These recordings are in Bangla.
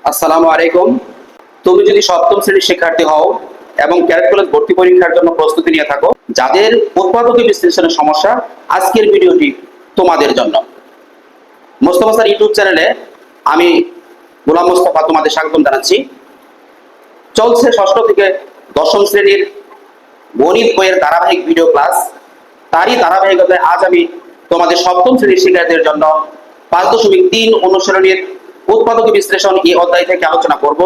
আসসালামু আলাইকুম। তুমি যদি সপ্তম শ্রেণীর শিক্ষার্থী হও এবং ক্যাডেট কলেজ ভর্তি পরীক্ষার জন্য প্রস্তুতি নিয়ে থাকো, যাদের উৎপাদক বিশ্লেষণের সমস্যা, আজকের ভিডিওটি তোমাদের জন্য। মোস্তফা স্যার ইউটিউব চ্যানেলে আমি গোলাম মোস্তফা তোমাদের স্বাগতম জানাচ্ছি। চলছে ষষ্ঠ থেকে দশম শ্রেণীর গণিত বইয়ের ধারাবাহিক ভিডিও ক্লাস। তারই ধারাবাহিকতায় আজ আমি তোমাদের সপ্তম শ্রেণীর শিক্ষার্থীদের জন্য 5.3 অনুশীলনীর উৎপাদক বিশ্লেষণ এই অধ্যায় থেকে আলোচনা করব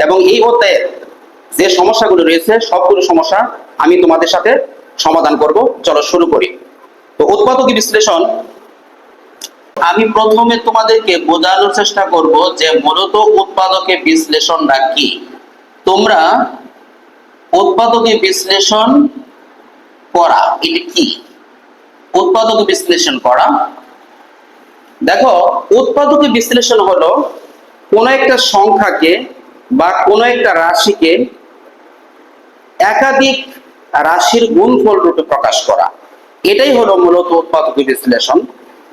এবং এই অধ্যায়ে যে সমস্যাগুলো রয়েছে সবগুলো সমস্যা আমি তোমাদের সাথে সমাধান করব। চলো শুরু করি। তো উৎপাদক বিশ্লেষণ আমি প্রথমে তোমাদেরকে বোঝানোর চেষ্টা করব যে মূলত উৎপাদকে বিশ্লেষণটা কি। তোমরা উৎপাদকে বিশ্লেষণ করা এটা কি? উৎপাদক বিশ্লেষণ করা, দেখো, উৎপাদকে বিশ্লেষণ হলো কোনো একটা সংখ্যাকে বা কোনো একটা রাশিকে একাধিক রাশির গুণফল রূপে প্রকাশ করা, এটাই হলো মূলত উৎপাদক বিশ্লেষণ।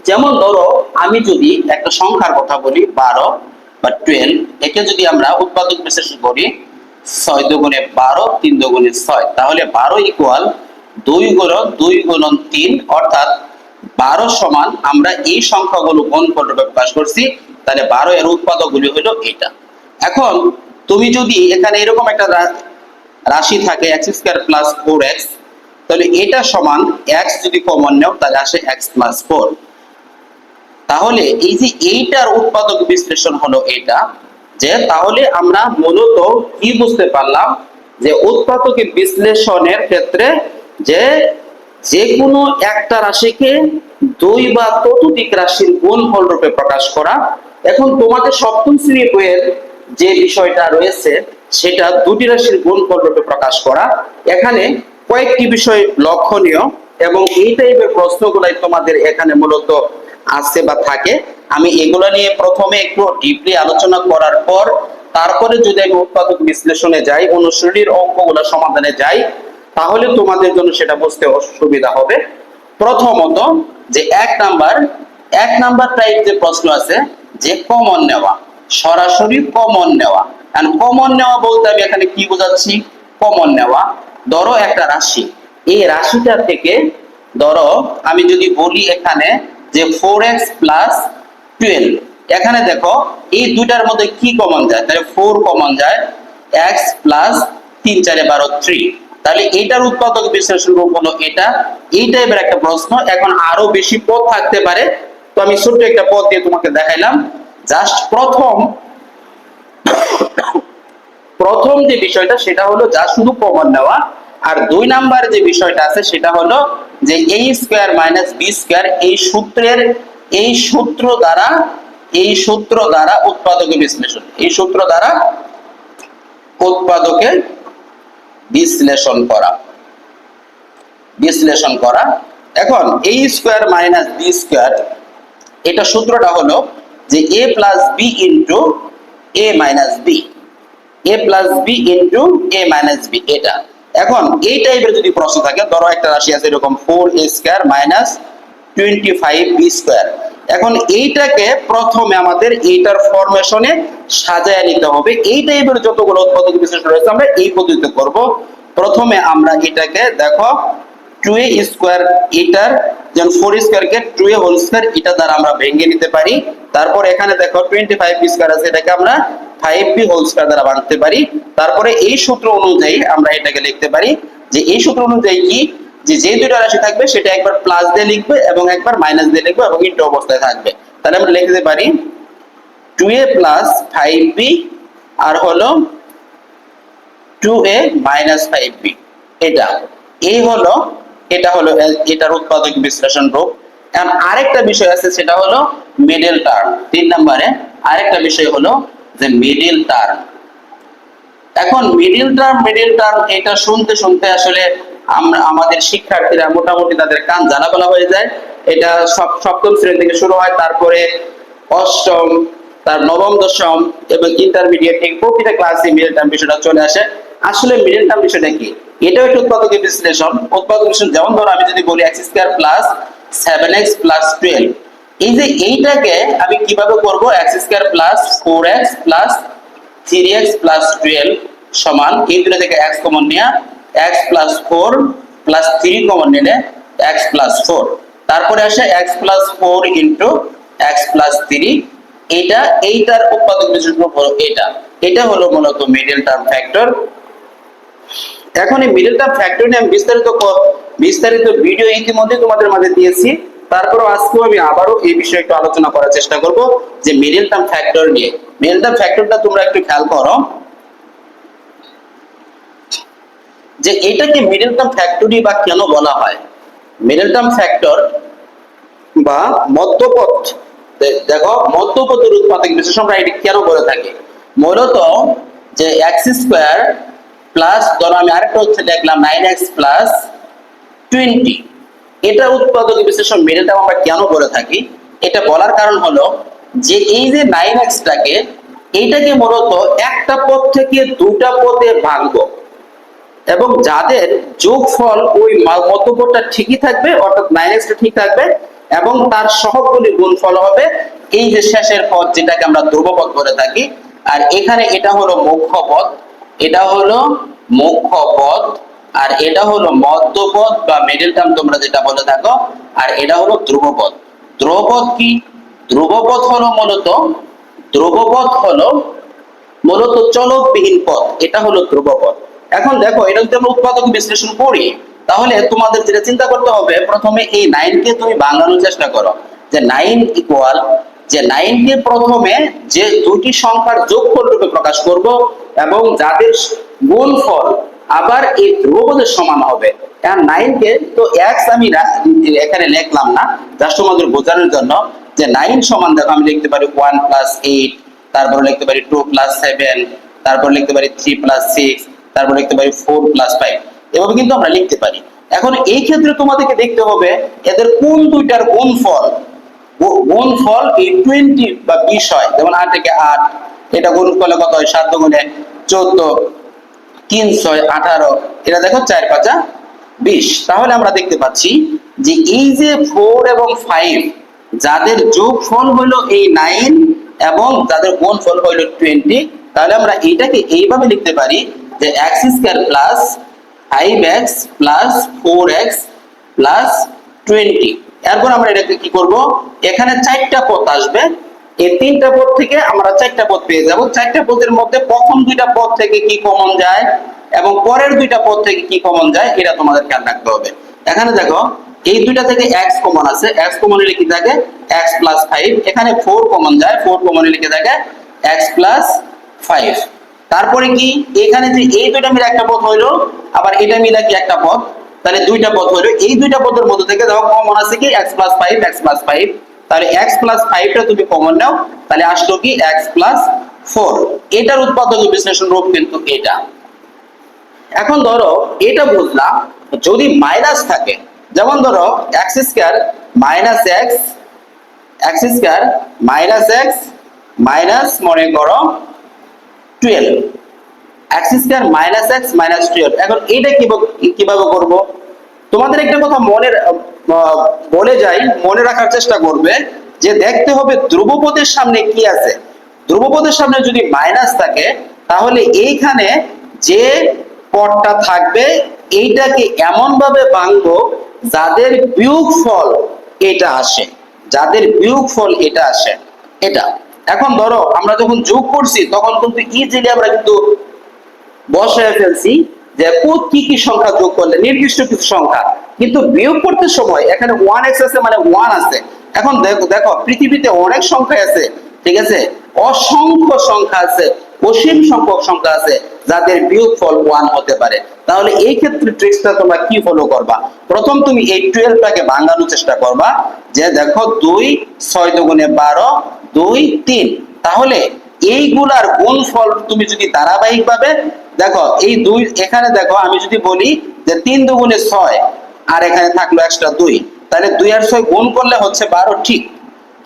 যেমন ধরো, আমি যদি একটা সংখ্যার কথা বলি 12 বা 12, একে যদি আমরা উৎপাদক বিশ্লেষণ করি 6 দুগুণে 12 3 দুগুণে 6, তাহলে 12 ইকুয়াল 2 গুণন 2 গুণন 3, অর্থাৎ 12 সমান আমরা এই সংখ্যাগুলো গুণফল রূপে প্রকাশ করছি, তাহলে 12 এর উৎপাদকগুলি হলো এটা। এখন তুমি যদি এখানে এরকম একটা রাশি থাকে x স্কয়ার প্লাস 4x, তাহলে এটা সমান x যদি কমন নাও তাহলে আসে x প্লাস 4। তাহলে এই যে এইটার উৎপাদক বিশ্লেষণ হলো এটা। যে তাহলে আমরা মূলত কি বুঝতে পারলাম, যে উৎপাদক বিশ্লেষণের ক্ষেত্রে যে কোনো একটা রাশিকে দুই বা ততোধিক রাশির গুণফল রূপে প্রকাশ করা। এখন তোমাদের সপ্তম শ্রেণীর বইয়ের যে বিষয়টা রয়েছে সেটা দুটি রাশির গুণফল রূপে প্রকাশ করা। এখানে কয়েকটি বিষয় লক্ষণীয় এবং এই টাইপের প্রশ্নগুলাই তোমাদের এখানে মূলত আছে বা থাকে। আমি এগুলো নিয়ে প্রথমে একটু ডিপলি আলোচনা করার পর তারপরে যদি আমি উৎপাদক বিশ্লেষণে যাই, অনুশীলনীর অঙ্কগুলো সমাধানে যাই, তাহলে তোমাদের জন্য সেটা বুঝতে সুবিধা হবে। প্রথমত যে এক নাম্বার টাইপ যে প্রশ্ন আছে, যে কমন নেওয়া, সরাসরি কমন নেওয়া। এন্ড কমন নেওয়া বলতে আমি এখানে কি বোঝাচ্ছি? কমন নেওয়া, ধরো একটা রাশি, এই রাশিটা থেকে ধরো আমি যদি বলি এখানে যে 4x প্লাস 12, এখানে দেখো এই দুইটার মধ্যে কি কমন যায়, তাহলে 4 কমন যায়, x প্লাস 3 4 12 3, তাহলে এইটার উৎপাদক বিশ্লেষণ রূপ হলো এটা। এই টাইপের একটা প্রশ্ন। এখন আরো বেশি পদ থাকতে পারে, তো আমি ছোট্ট একটা পদ দিয়ে তোমাকে দেখাইলাম। জাস্ট প্রথম যে বিষয়টা সেটা হলো যা শুধু কমন নেওয়া। আর দুই নাম্বার যে বিষয়টা আছে সেটা হলো যে a square minus b square, এই সূত্র দ্বারা উৎপাদকের বিশ্লেষণ, এই সূত্র দ্বারা উৎপাদকের বিশ্লেষণ করা। এখন a square minus b square, এটা সূত্রটা হলো যে a plus b into a minus b, a plus b into a minus b, এটা। এখন এই টাইপের যদি প্রশ্ন থাকে, ধরো একটা রাশি আছে এরকম 4a square minus 25b square, এখন এইটাকে প্রথমে আমাদের এইটার ফরমেশনে সাজায় নিতে হবে। এই টাইপের যতগুলো উৎপাদক বিশ্লেষণ রয়েছে আমরা এই পদ্ধতিতে করব। প্রথমে আমরা এটাকে দেখো 2a স্কয়ার, এটার যেমন 4 স্কয়ার কে 2a হোল স্কয়ার, এটা দ্বারা আমরা ভেঙে নিতে পারি। তারপর এখানে দেখো 25b স্কয়ার আছে, এটাকে আমরা 5b হোল স্কয়ার দ্বারা বানাতে পারি। তারপরে এই সূত্র অনুযায়ী আমরা এটাকে লিখতে পারি যে এই সূত্র অনুযায়ী কি, যে দুটো রাশি থাকবে সেটা একবার প্লাস দিয়ে লিখবে এবং একবার মাইনাস দিয়ে লিখবে এবং ইনটু অবস্থায় থাকবে। তাহলে আমরা লিখতে পারি 2a প্লাস 5b আর হলো 2a মাইনাস 5b, এটা হলো এটার উৎপাদক বিশ্লেষণ রূপ। এখন আরেকটা বিষয় আছে সেটা হলো মিডল টার্ম। 3 নম্বরে আরেকটা বিষয় হলো যে মিডল টার্ম। এখন মিডল টার্ম এটা শুনতে শুনতে আসলে আমাদের শিক্ষার্থীরা মোটামুটি তাদের কান জ্বালাপোলা হয়ে যায়। এটা সপ্তম শ্রেণী থেকে শুরু হয়, তারপরে অষ্টম, তার নবম দশম এবং ইন্টারমিডিয়েট থেকে প্রতিটা ক্লাসে মিডল টার্ম বিষয়টা চলে আসে। আসলে মিডল টার্ম বিষয়টা কি? এটাও একটা উৎপাদক বিশ্লেষণ। যেমন ধরো আমি যদি বলি x square plus 7x plus 12, এই যে এইটাকে আমি কিভাবে করব, x square plus 4x plus 3x plus 12 সমান এই দুটো থেকে x কমন নেয়া x প্লাস 4 প্লাস 3 কমন নিলে x প্লাস 4, তারপরে আসে x plus 4 into x plus 3, এইটার উৎপাদক বিশেষণ হলো এটা হলো মূলত মিডল টার্ম ফ্যাক্টর। এখন এই মিডল টার্ম ফ্যাক্টর নিয়ে আমি বিস্তারিত ভিডিও ইতিমধ্যে তোমাদের মাঝে দিয়েছি, তারপরও আজকেও আমি আবারও এই বিষয়ে একটু আলোচনা করার চেষ্টা করব যে মিডল টার্ম ফ্যাক্টর নিয়ে। মিডল টার্ম ফ্যাক্টরটা তোমরা একটু খেয়াল করো যে এটাকে মিডল টার্ম ফ্যাক্টরি বা কেন বলা হয়। মিডল টার্ম ফ্যাক্টর বা মধ্যপথ, দেখো মধ্যপথের উৎপাদক বিশেষণ আমরা এটা কেন বলে থাকি, মূলত যে x স্কয়ার প্লাস ধরো আমি আরেকটা হচ্ছে দেখলাম 9x প্লাস 20, এটা উৎপাদক বিশেষণ মিডল টার্ম আমরা কেন বলে থাকি। এটা বলার কারণ হলো যে এই যে 9x টাকে এইটাকে মূলত একটা পদ থেকে দুটা পদে ভাঙবো এবং যাদের যোগফল ওই মধ্যপদটা ঠিকই থাকবে, অর্থাৎ 9x টা ঠিক থাকবে এবং তার সহগগুলি গুণফল হবে এই যে শেষের পদ যেটাকে আমরা ধ্রুবপদ বলে থাকি। আর এখানে এটা হলো মুখ্য পদ, এটা হলো মুখ্য পদ, আর এটা হলো মধ্যপদ বা মিডল টার্ম তোমরা যেটা বলে থাকো, আর এটা হলো ধ্রুবপদ। ধ্রুবপদ কি? ধ্রুবপদ হলো মূলত চলকবিহীন পদ, এটা হলো ধ্রুবপদ। এখন দেখো এটা যদি আমরা উৎপাদক বিশ্লেষণ করি তাহলে তোমাদের যেটা চিন্তা করতে হবে, প্রথমে এই 9 কে তুমি ভাঙানোর চেষ্টা করো যে 9 ইকুয়াল, যে 9 কে প্রথমে যে দুটি সংখ্যার যোগফল রূপে প্রকাশ করব এবং যাদের গুণফল আবার এই ধ্রুবপদের সমান হবে। আর 9 কে তো x আমি এখানে লিখলাম না, জাস্ট তোমাদের বোঝানোর জন্য যে 9 সমান দেখো আমি লিখতে পারি 1 প্লাস 8, তারপর লিখতে পারি 2 প্লাস 7, তারপর লিখতে পারি 3 প্লাস 6, তারপর লিখতে পারি 4 প্লাস 5, এভাবে কিন্তু আমরা লিখতে পারি। এখন এই ক্ষেত্রে তোমাদেরকে দেখতে হবে এদের কোন দুইটার গুণফল এই 20 বা 20 হয়, যেমন 8 থেকে 8, এটা গুণফলে কত হয় 7 গুণে 14, 3 6 18, এটা দেখো 4 5 20। তাহলে আমরা দেখতে পাচ্ছি যে এই যে 4 এবং 5 যাদের যোগফল হলো এই 9 এবং যাদের গুণফল হলো 20, তাহলে আমরা এটাকে এইভাবে লিখতে পারি যে x square plus 5x plus 4x plus 20। এরপর আমরা এটাকে কি করব, এখানে 4টা পদ আসবে, এই 3টা পদ থেকে আমরা 4টা পদ পেয়ে যাব। 4টা পদের মধ্যে প্রথম দুইটা পদ থেকে কি কমন যায় এবং পরের দুইটা পদ থেকে কি কমন যায় এটা তোমাদের খেয়াল রাখতে হবে। এখানে দেখো এই দুইটা থেকে x কমন আছে, x কমন হলে কি থাকে x প্লাস 5, এখানে 4 কমন যায়, 4 কমন হলে কি থাকে x প্লাস 5। তারপরে কি এখানে যে এই দুইটা মিলে একটা পদ হইলো, আবার এটা মিলে কি একটা পদ, তাহলে দুইটা পদ হইলো। এই দুইটা পদের মধ্যে থেকে দেখো কমন আছে কি x প্লাস 5, তাহলে x প্লাস 5 টা তুমি কমন নাও, তাহলে আসলো কি x প্লাস 4। এটার উৎপাদক বিশ্লেষণ রূপ কিন্তু এটা। এখন ধরো এটা বুঝলাম, যদি মাইনাস থাকে, যেমন ধরো x square minus x minus মনে করো 12, x square minus x minus 12। এখন এটা কিভাবে করব, তোমাদের একটা কথা বলে যাই, মনে রাখার চেষ্টা করবে যে দেখতে হবে ধ্রুবপদের সামনে কি আছে। ধ্রুবপদের সামনে যদি মাইনাস থাকে তাহলে এইখানে যে পদটা থাকবে এইটাকে এমন ভাবে ভাঙবো যাদের বিয়োগফল এটা আসে, এটা। এখন ধরো আমরা যখন যোগ করছি তখন কিন্তু ইজিলি আমরা কিন্তু বসায় ফেলছি যে কি কি সংখ্যা যোগ করলে নির্দিষ্ট কিছু সংখ্যা, কিন্তু বিয়োগ করতে সময় এখানে 1x আছে মানে 1 আছে। এখন দেখো পৃথিবীতে অনেক সংখ্যা আছে, ঠিক আছে, অসংখ্য সংখ্যা আছে, অসীম সংখ্যক সংখ্যা আছে যাদের বিয়োগফল 1 হতে পারে। তাহলে এই ক্ষেত্রে ট্রিক্সটা তোমরা কি ফলো করবা, প্রথম তুমি এই 12 টাকে ভাঙানোর চেষ্টা করবা, যে দেখো 2 6 দুগুণে 12 2 3, তাহলে এইগুলার গুণফল তুমি যদি ধারাবাহিক ভাবে দেখো এই 2 এখানে দেখো আমি যদি বলি যে 3 দুগুণে 6 আর এখানে থাকলো এক্সট্রা 2, তাহলে 2 আর 6 গুণ করলে হচ্ছে 12, ঠিক,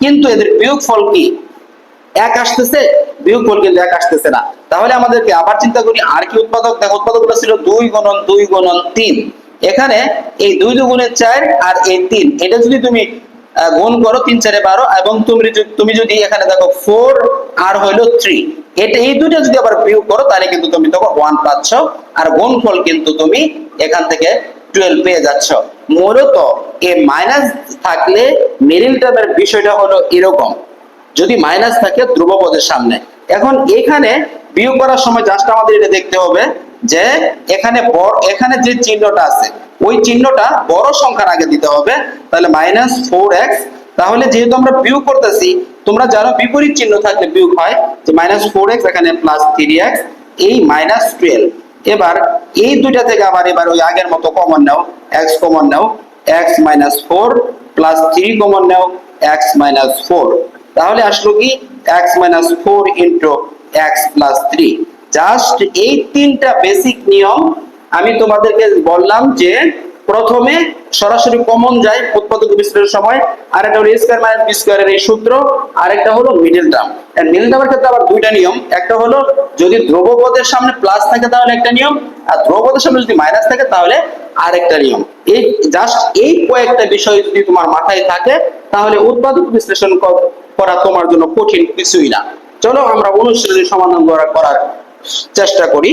কিন্তু এদের বিয়োগফল কি 1 আসতেছে, বিয়োগফল কিন্তু 1 আসতেছে না। তাহলে আমাদেরকে আবার চিন্তা করি আর কি উৎপাদক, দেখো উৎপাদকটা ছিল 2 গুণন 2 গুণন 3, এখানে এই 2 দুগুণে 4 আর এই 3, এটা যদি তুমি গুণ করো 3 4 12, এবং তুমি যদি এখানে দেখো 4 আর হইলো 3, এটা এই দুইটা যদি আবার বিয়োগ করো তাহলে কিন্তু তুমি তখন 1 পাচ্ছ, আর গুণফল কিন্তু তুমি এখান থেকে 12 পেয়ে যাচ্ছ। মূলত এই মাইনাস থাকলে মিডল টার্মের বিষয়টা হলো এরকম, যদি মাইনাস থাকে ধ্রুবপদের সামনে। এখন এখানে বিয়োগ করার সময় জাস্ট আমাদের এটা দেখতে হবে যে এখানে এখানে যে চিহ্নটা আছে ওই চিহ্নটা বড় সংখ্যার আগে দিতে হবে, তাহলে -4x। তাহলে যেহেতু আমরা বিয়োগ করতেছি, তোমরা জানো বিপরীত চিহ্ন থাকলে বিয়োগ হয়, যে -4x এখানে +3x, এই -12। এবার এই দুইটা থেকে আবার এবার ওই আগের মতো কমন নাও, x কমন নাও, x -4 +3 কমন নাও, x -4। তাহলে আসলো কি x -4 ইনটু x +3। জাস্ট এই তিনটা বেসিক নিয়ম আমি তোমাদেরকে বললাম, যে প্রথমে সরাসরি কমন যায় উৎপাদক বিশ্লেষণের সময়, আর একটা হলো a স্কয়ার মাইনাস b স্কয়ারের এই সূত্র, আর একটা হলো মিডল টার্ম। এন্ড মিডল টার্মের ক্ষেত্রে আবার দুইটা নিয়ম, একটা হলো যদি ধ্রুবপদের সামনে প্লাস থাকে তাহলে একটা নিয়ম, আর ধ্রুবপদের সামনে যদি মাইনাস থাকে তাহলে আরেকটা নিয়ম। এই জাস্ট এই কয়েকটা বিষয় যদি তোমার মাথায় থাকে তাহলে উৎপাদক বিশ্লেষণ করা তোমার জন্য কঠিন কিছুই না। চলো আমরা অনুশীলনী সমাধান করার চেষ্টা করি।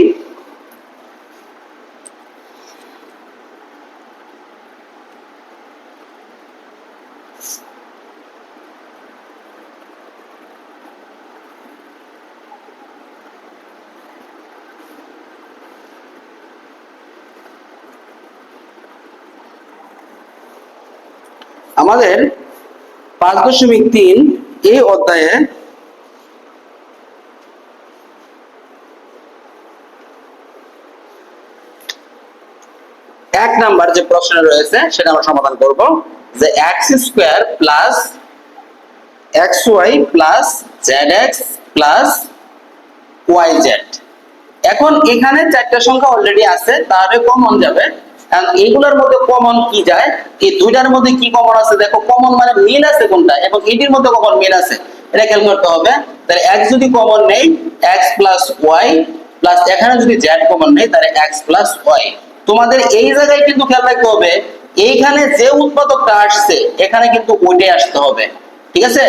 আমাদের 5.3 এই অধ্যায়ে এক নাম্বার যে প্রশ্ন রয়েছে সেটা আমরা সমাধান করব, যে x² plus xy plus zx plus yz। এখন এখানে চারটা সংখ্যা অলরেডি আছে, তাহলে কমন যাবে। কারণ এইগুলোর মধ্যে কমন কি যায়, এই দুইটার মধ্যে কি কমন আছে দেখো, কমন মানে মিল আছে কোনটা, এবং এটির মধ্যে কখন মিল আছে এটা খেয়াল করতে হবে। তাহলে x যদি কমন নেই x প্লাস y প্লাস এখানে যদি z কমন নেই তাহলে x প্লাস y। তোমাদের এই জায়গায় কিন্তু খেয়াল রাখতে হবে, এইখানে যে উৎপাদকটা আসছে এখানে কিন্তু ওইটাই আসতে হবে, ঠিক আছে?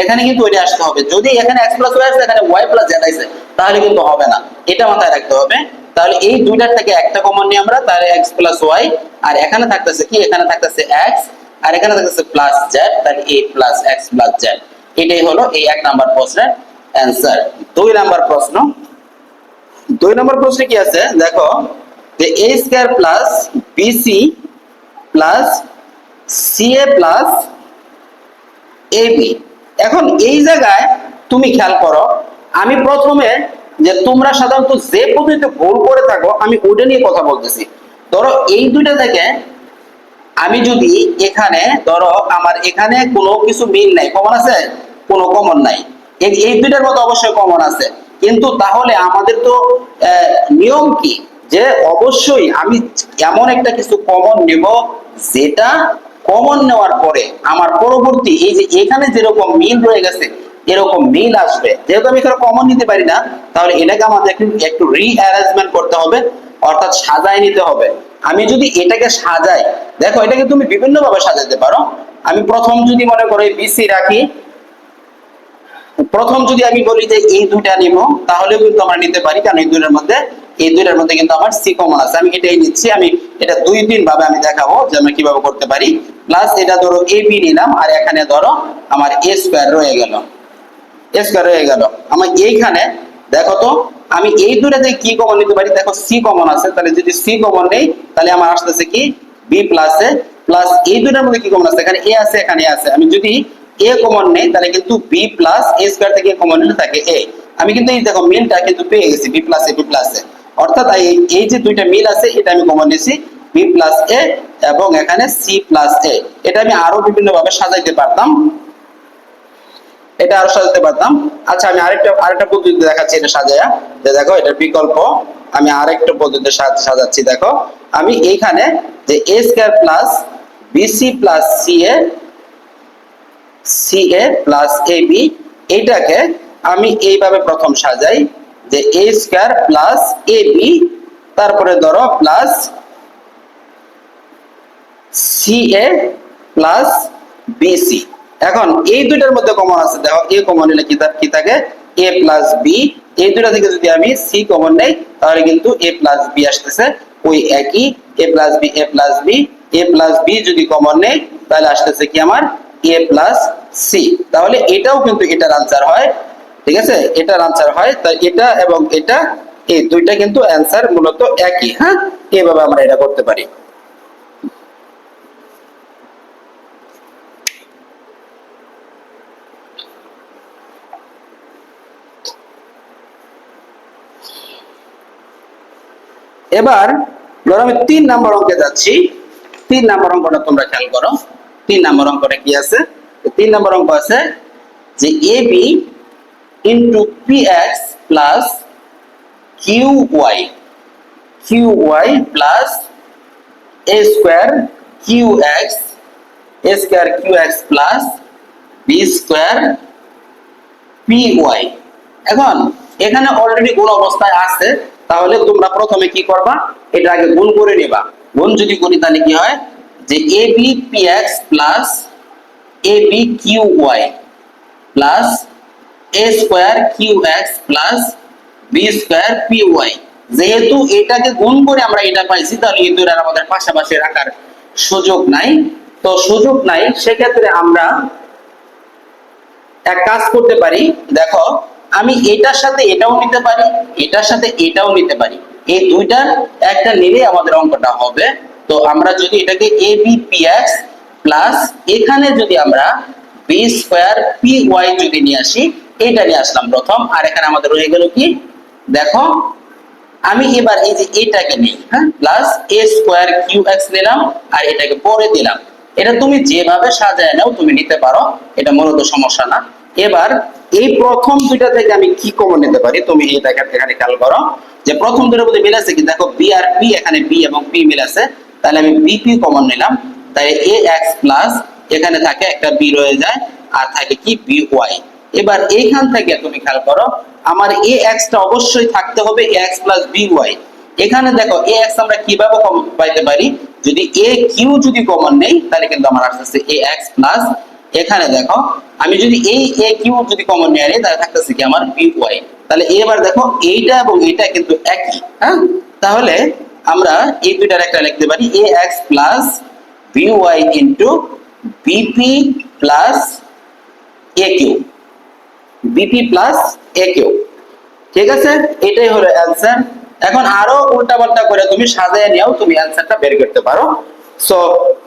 এখানে কিন্তু ওইটা আসতে হবে। যদি এখানে x প্লাস y আছে, এখানে y প্লাস z আছে, তাহলে কিন্তু হবে না, এটা মাথায় রাখতে হবে। তাহলে এই দুইটার থেকে একটা কমন নিই আমরা, তাহলে x প্লাস y, আর এখানে থাকতেছে কি, এখানে থাকতেছে x, আর এখানে থাকতেছে প্লাস z, তাহলে a plus x plus z। এটাই হলো এই এক নাম্বার প্রশ্নের অ্যানসার। দুই নাম্বার প্রশ্ন, দুই নাম্বার প্রশ্নে কি আছে দেখো, যে a square plus bc plus ca plus ab। এখন এই জায়গায় তুমি খেয়াল করো, আমি প্রথমে যে তোমরা সাধারণত যে পদ্ধতিতে ভুল করে থাকো আমি ওটা নিয়ে কথা বলতেছি। ধরো এই দুইটা থেকে আমি যদি এখানে ধরো আমার এখানে কোনো কিছু মিল নাই, কমন আছে, কোনো কমন নাই, এই দুইটার মধ্যে অবশ্যই কমন আছে, কিন্তু তাহলে আমাদের তো নিয়ম কি, যে অবশ্যই আমি এমন একটা কিছু কমন নেব যেটা কমন নেওয়ার পরে আমার পরবর্তী এই যে এখানে যেরকম মিল রয়ে গেছে এরকম মিল আসবে। যেহেতু আমি এখানে কমন নিতে পারি না, তাহলে এটাকে আমাদের একটু রিঅ্যারেঞ্জমেন্ট করতে হবে, অর্থাৎ সাজায় নিতে হবে। আমি যদি এটাকে সাজাই, দেখো এটাকে তুমি বিভিন্ন ভাবে সাজাতে পারো। আমি প্রথম যদি মনে করো বিসি রাখি, প্রথম যদি আমি বলি যে এই দুইটা নিব, তাহলেও কিন্তু আমরা নিতে পারি, কারণ এই দুইটার মধ্যে কিন্তু আমার সি কমন আছে। আমি এটাই নিচ্ছি, আমি এটা দুই তিন ভাবে আমি দেখাবো যে আমরা কিভাবে করতে পারি। প্লাস এটা ধরো এ বি নিলাম, আর এখানে ধরো আমার এ স্কয়ার রয়ে গেল, এ স্কয়ার রয়ে গেল। আমার এইখানে দেখো তো আমি এই দুইটাতে কি কমন নিতে পারি, দেখো সি কমন আছে, তাহলে যদি সি কমন নেই তাহলে আমার আসতেছে কি বি প্লাস এ, প্লাস এই দুইটার মধ্যে কি কমন আছে, এখানে এ আছে এখানে আছে, আমি যদি এ কমন নেই তাহলে কিন্তু বি প্লাস এ স্কয়ার থেকে কমন নিলে থাকে এ। আমি কিন্তু এই দেখো মিলটা কিন্তু পেয়ে গেছি, B plus a B plus এ, অর্থাৎ এই যে দুইটা মিল আছে এটা আমি কমন নিছি, বি প্লাস এ এবং এখানে সি প্লাস এ। এটা আমি আরো বিভিন্ন ভাবে সাজাইতে পারতাম, এটা আরো সাজাতে পারতাম। আচ্ছা আমি আরেকটা পদ্ধতি দেখাচ্ছি এটা সাজায়া, যে দেখো এটার বিকল্প আমি আরেকটা পদ্ধতিতে সাজাচ্ছি। দেখো আমি এইখানে যে a square plus bc plus ca plus ab, এইটাকে আমি এইভাবে প্রথম সাজাই, যে a স্কয়ার প্লাস ab, তারপরে ধরো প্লাস ca প্লাস bc। এখন এই দুইটার মধ্যে কমন আছে, দেখো a কমন নিলে কি থাকে, a প্লাস b এই দুটা থেকে যদি আমি সি কমন নেই তাহলে কিন্তু এ প্লাস বি আসতেছে ওই একই এ plus B A plus B A plus B যদি কমন নেই তাহলে আসতেছে কি আমার এ প্লাস সি। তাহলে এটাও কিন্তু এটার আনসার হয়, ঠিক আছে, এটার আনসার হয়। তাই এটা এবং এটা এই দুইটা কিন্তু অ্যান্সার মূলত একই। হ্যাঁ, এইভাবে আমরা এটা করতে পারি। এবার ধরো আমি 3 নাম্বার অঙ্কে যাচ্ছি। 3 নাম্বার অঙ্কটা তোমরা খেয়াল করো। 3 নাম্বার অঙ্কটা কি আছে? 3 নাম্বার অঙ্ক আছে যে a b into p x plus q y plus a square q x plus b square p y. এখন এখানে অলরেডি গুণ অবস্থায় আছে, তাহলে তোমরা প্রথমে কি করবা, এটা আগে গুণ করে নেবা। গুণ যদি করি তাহলে কি হয় যে a b p x plus a b q y plus a square q x plus b square p y. যেহেতু এটাকে গুণ করে আমরা এটা পাইছি, তাহলে এই দুইটার আমাদের পাশাপাশি রাখার সুযোগ নাই। তো সুযোগ নাই, সেক্ষেত্রে আমরা এক কাজ করতে পারি। দেখো, আমি এটার সাথে এটাও নিতে পারি, এটার সাথে এটাও নিতে পারি। এই দুইটার একটা নিলে আমাদের অঙ্কটা হবে। তো আমরা যদি এটাকে এ বি পি এক্স প্লাস এখানে যদি আমরা বি স্কোয়ার পি ওয়াই যদি নিয়ে আসি, এটা নিয়ে আসলাম প্রথম। আর এখানে আমাদের রয়ে গেল কি, দেখো আমি এবার এই যে এটাকে নিই, হ্যাঁ, plus a square q x নিলাম আর এটাকে পরে দিলাম। এটা তুমি যেভাবে সাজায় নাও তুমি নিতে পারো, এটা মূলত সমস্যা না। এবার এই প্রথম দুইটা থেকে আমি কি কমন নিতে পারি, তুমি এই দেখো এখানে খেয়াল করো যে প্রথম দুটোর মধ্যে মিল আছে কি, দেখো বি আর পি, এখানে বি এবং পি মিল আছে, তাহলে আমি বিপি কমন নিলাম। তাই এ এক্স প্লাস এখানে থাকে একটা বি রয়ে যায় আর থাকে কি বি ওয়াই। এবার এইখান থেকে তুমি খেয়াল করো, আমার এ এক্স টা অবশ্যই থাকতে হবে এক্স প্লাস বি ওয়াই। এখানে দেখো এ এক্স আমরা কিভাবে পাইতে পারি, যদি এ কিউ যদি কমন নেই তাহলে কিন্তু আমার আসছে এ এক্স প্লাস এখানে দেখো আমি যদি এই এ কিউ যদি কমন নিয়ে আনি তাহলে থাকতেছে কি আমার বি ওয়াই। তাহলে এবার দেখো এইটা এবং এইটা কিন্তু একই। হ্যাঁ, তাহলে আমরা এই দুইটার একটা লিখতে পারি a x plus b y into b p plus a q, b p plus a q. ঠিক আছে, এটাই হলো অ্যান্সার। এখন আরো উল্টাপাল্টা করে তুমি সাজিয়ে নিয়েও তুমি অ্যান্সারটা বের করতে পারো। সো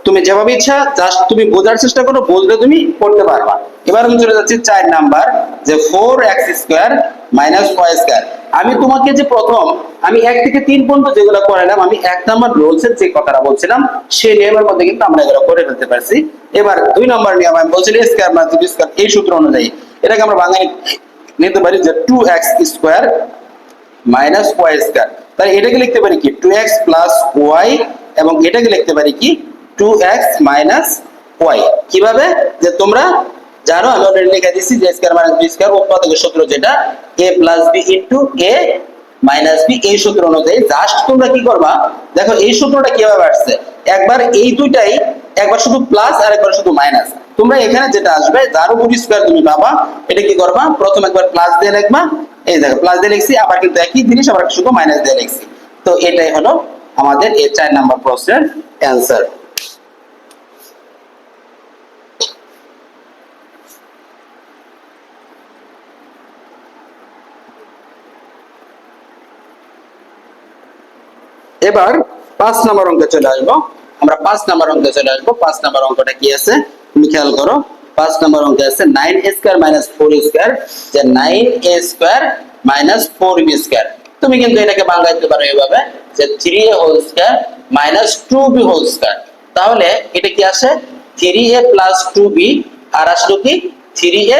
তুমি যেভাবে ইচ্ছা জাস্ট তুমি বোঝার চেষ্টা করো, বুঝলে তুমি করতে পারবা। এবার আমি চলে যাচ্ছি 4 নাম্বার, যে 4x square minus y square. আমি তোমাকে যে প্রথম আমি 1 থেকে 3 পর্যন্ত যেগুলো করালাম, আমি 1 নাম্বার রুলসের যে কথাটা বলছিলাম সেই নিয়মের মধ্যে কিন্তু আমরা এগুলো করে ফেলতে পারছি। এবার 2 নাম্বার নিয়ম আমি বলছিলাম a square minus b square, এই সূত্র অনুযায়ী এটাকে আমরা বাংলায় নিতে পারি যে 2x square minus Y square. তাহলে এটাকে লিখতে পারি কি 2x প্লাস ওয়াই, এবং এটাকে লিখতে পারি কি 2x মাইনাস ওয়াই। কিভাবে, যে তোমরা জানো আমি অলরেডি লিখে দিয়েছি যে স্কয়ার মাইনাস বি স্কয়ার উৎপাদকের সূত্র, যেটা a plus b into a minus b, এই সূত্র অনুযায়ী জাস্ট তোমরা কি করবা, দেখো এই সূত্রটা কিভাবে আসছে, একবার এই দুইটাই একবার শুধু প্লাস আর একবার শুধু মাইনাস। তোমরা এখানে যেটা আসবে যার উপর স্কয়ার তুমি পাবা, এটা কি করবা, প্রথম একবার প্লাস দিয়ে লিখবা, এই দেখো প্লাস দিয়ে লিখছি, আবার কিন্তু একই জিনিস আবার শুধু মাইনাস দিয়ে লিখছি। তো এটাই হলো আমাদের এই 4 নাম্বার প্রশ্নের অ্যান্সার। এবার 5 নাম্বার অঙ্কে চলে আসবো। আমরা 5 নাম্বার অঙ্কে চলে আসবো। 5 নাম্বার অঙ্কটা কি আছে তুমি খেয়াল করো। 5 নাম্বার অঙ্কে আছে 9a square minus 4a square, যে 9a square minus 4b square. তুমি কিন্তু এটাকে বাংলাইতে পারো এইভাবে যে 3a whole square minus 2b whole square. তাহলে এটা কি আসে 3a প্লাস 2b, আর আসলো কি 3a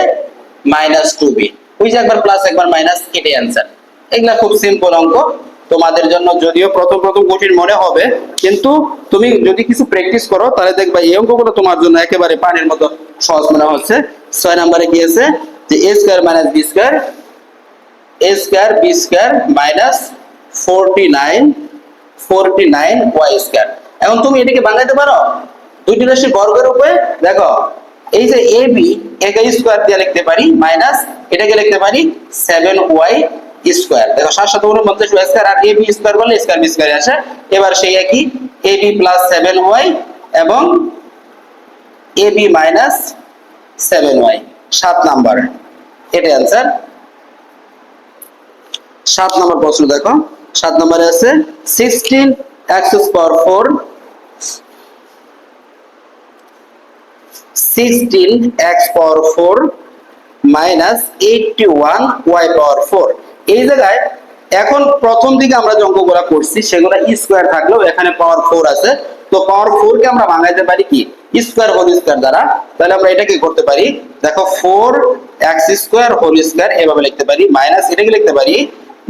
মাইনাস 2b। ওই যে একবার প্লাস একবার মাইনাস, এটাই অ্যান্সার। এগুলা খুব সিম্পল অঙ্ক তোমাদের জন্য, যদিও প্রথম প্রথম কঠিন মনে হবে, কিন্তু তুমি যদি কিছু প্র্যাকটিস করো তাহলে দেখবা এই অঙ্কগুলো তোমার জন্য একেবারে পানির মতো সহজ মনে হচ্ছে। 6 নম্বরে কি আছে যে a square minus b square, a square b square minus 49y square. এখন তুমি এটাকে বানাইতে পারো দুইটি রাশির বর্গের উপরে। দেখো এই যে ab, একে স্কয়ার দিয়ে লিখতে পারি, মাইনাস এটাকে লিখতে পারি 7y স্কয়ার। দেখো 7 7 49 ওয়াই স্কয়ার আর ab স্কয়ার করলে স্কয়ার বি স্কয়ার আসে। এবার সেই একই ab প্লাস 7y এবং ab মাইনাস 7y 7 নাম্বার। এটা आंसर। 7 নম্বর প্রশ্ন দেখো, 7 নম্বরে আছে 16x পাওয়ার 4 16x পাওয়ার 4 মাইনাস 81y পাওয়ার 4। এই জায়গায় এখন প্রথম দিকে আমরা যে অঙ্কগুলো করছি সেগুলো স্কয়ার থাকলেও এখানে পাওয়ার 4 আছে, তো পাওয়ার 4 কে আমরা ভাঙাইতে পারি কি স্কয়ার হোল স্কয়ার দ্বারা। তাহলে আমরা এটা কি করতে পারি, দেখো 4x স্কয়ার হোল স্কয়ার এভাবে লিখতে পারি, মাইনাস এটাকে লিখতে পারি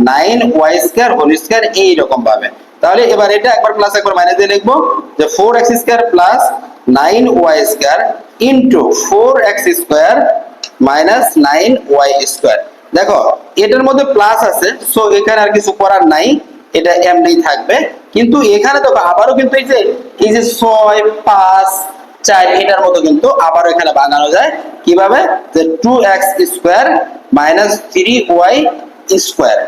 9y স্কয়ার হোল স্কয়ার এই রকম ভাবে। তাহলে এবার এটা একবার প্লাস একবার মাইনাস দিয়ে লিখবো যে 4x square plus 9y square into 4x square minus 9y square. দেখো এটার মধ্যে প্লাস আছে, সো এখানে আর কিছু করার নাই, এটা এমনিই থাকবে। কিন্তু এখানে দেখো আবারও কিন্তু এই যে 6 5 4 এটার মতো কিন্তু আবারও এখানে ভাঙানো যায় কিভাবে, যে 2x square minus 3y square.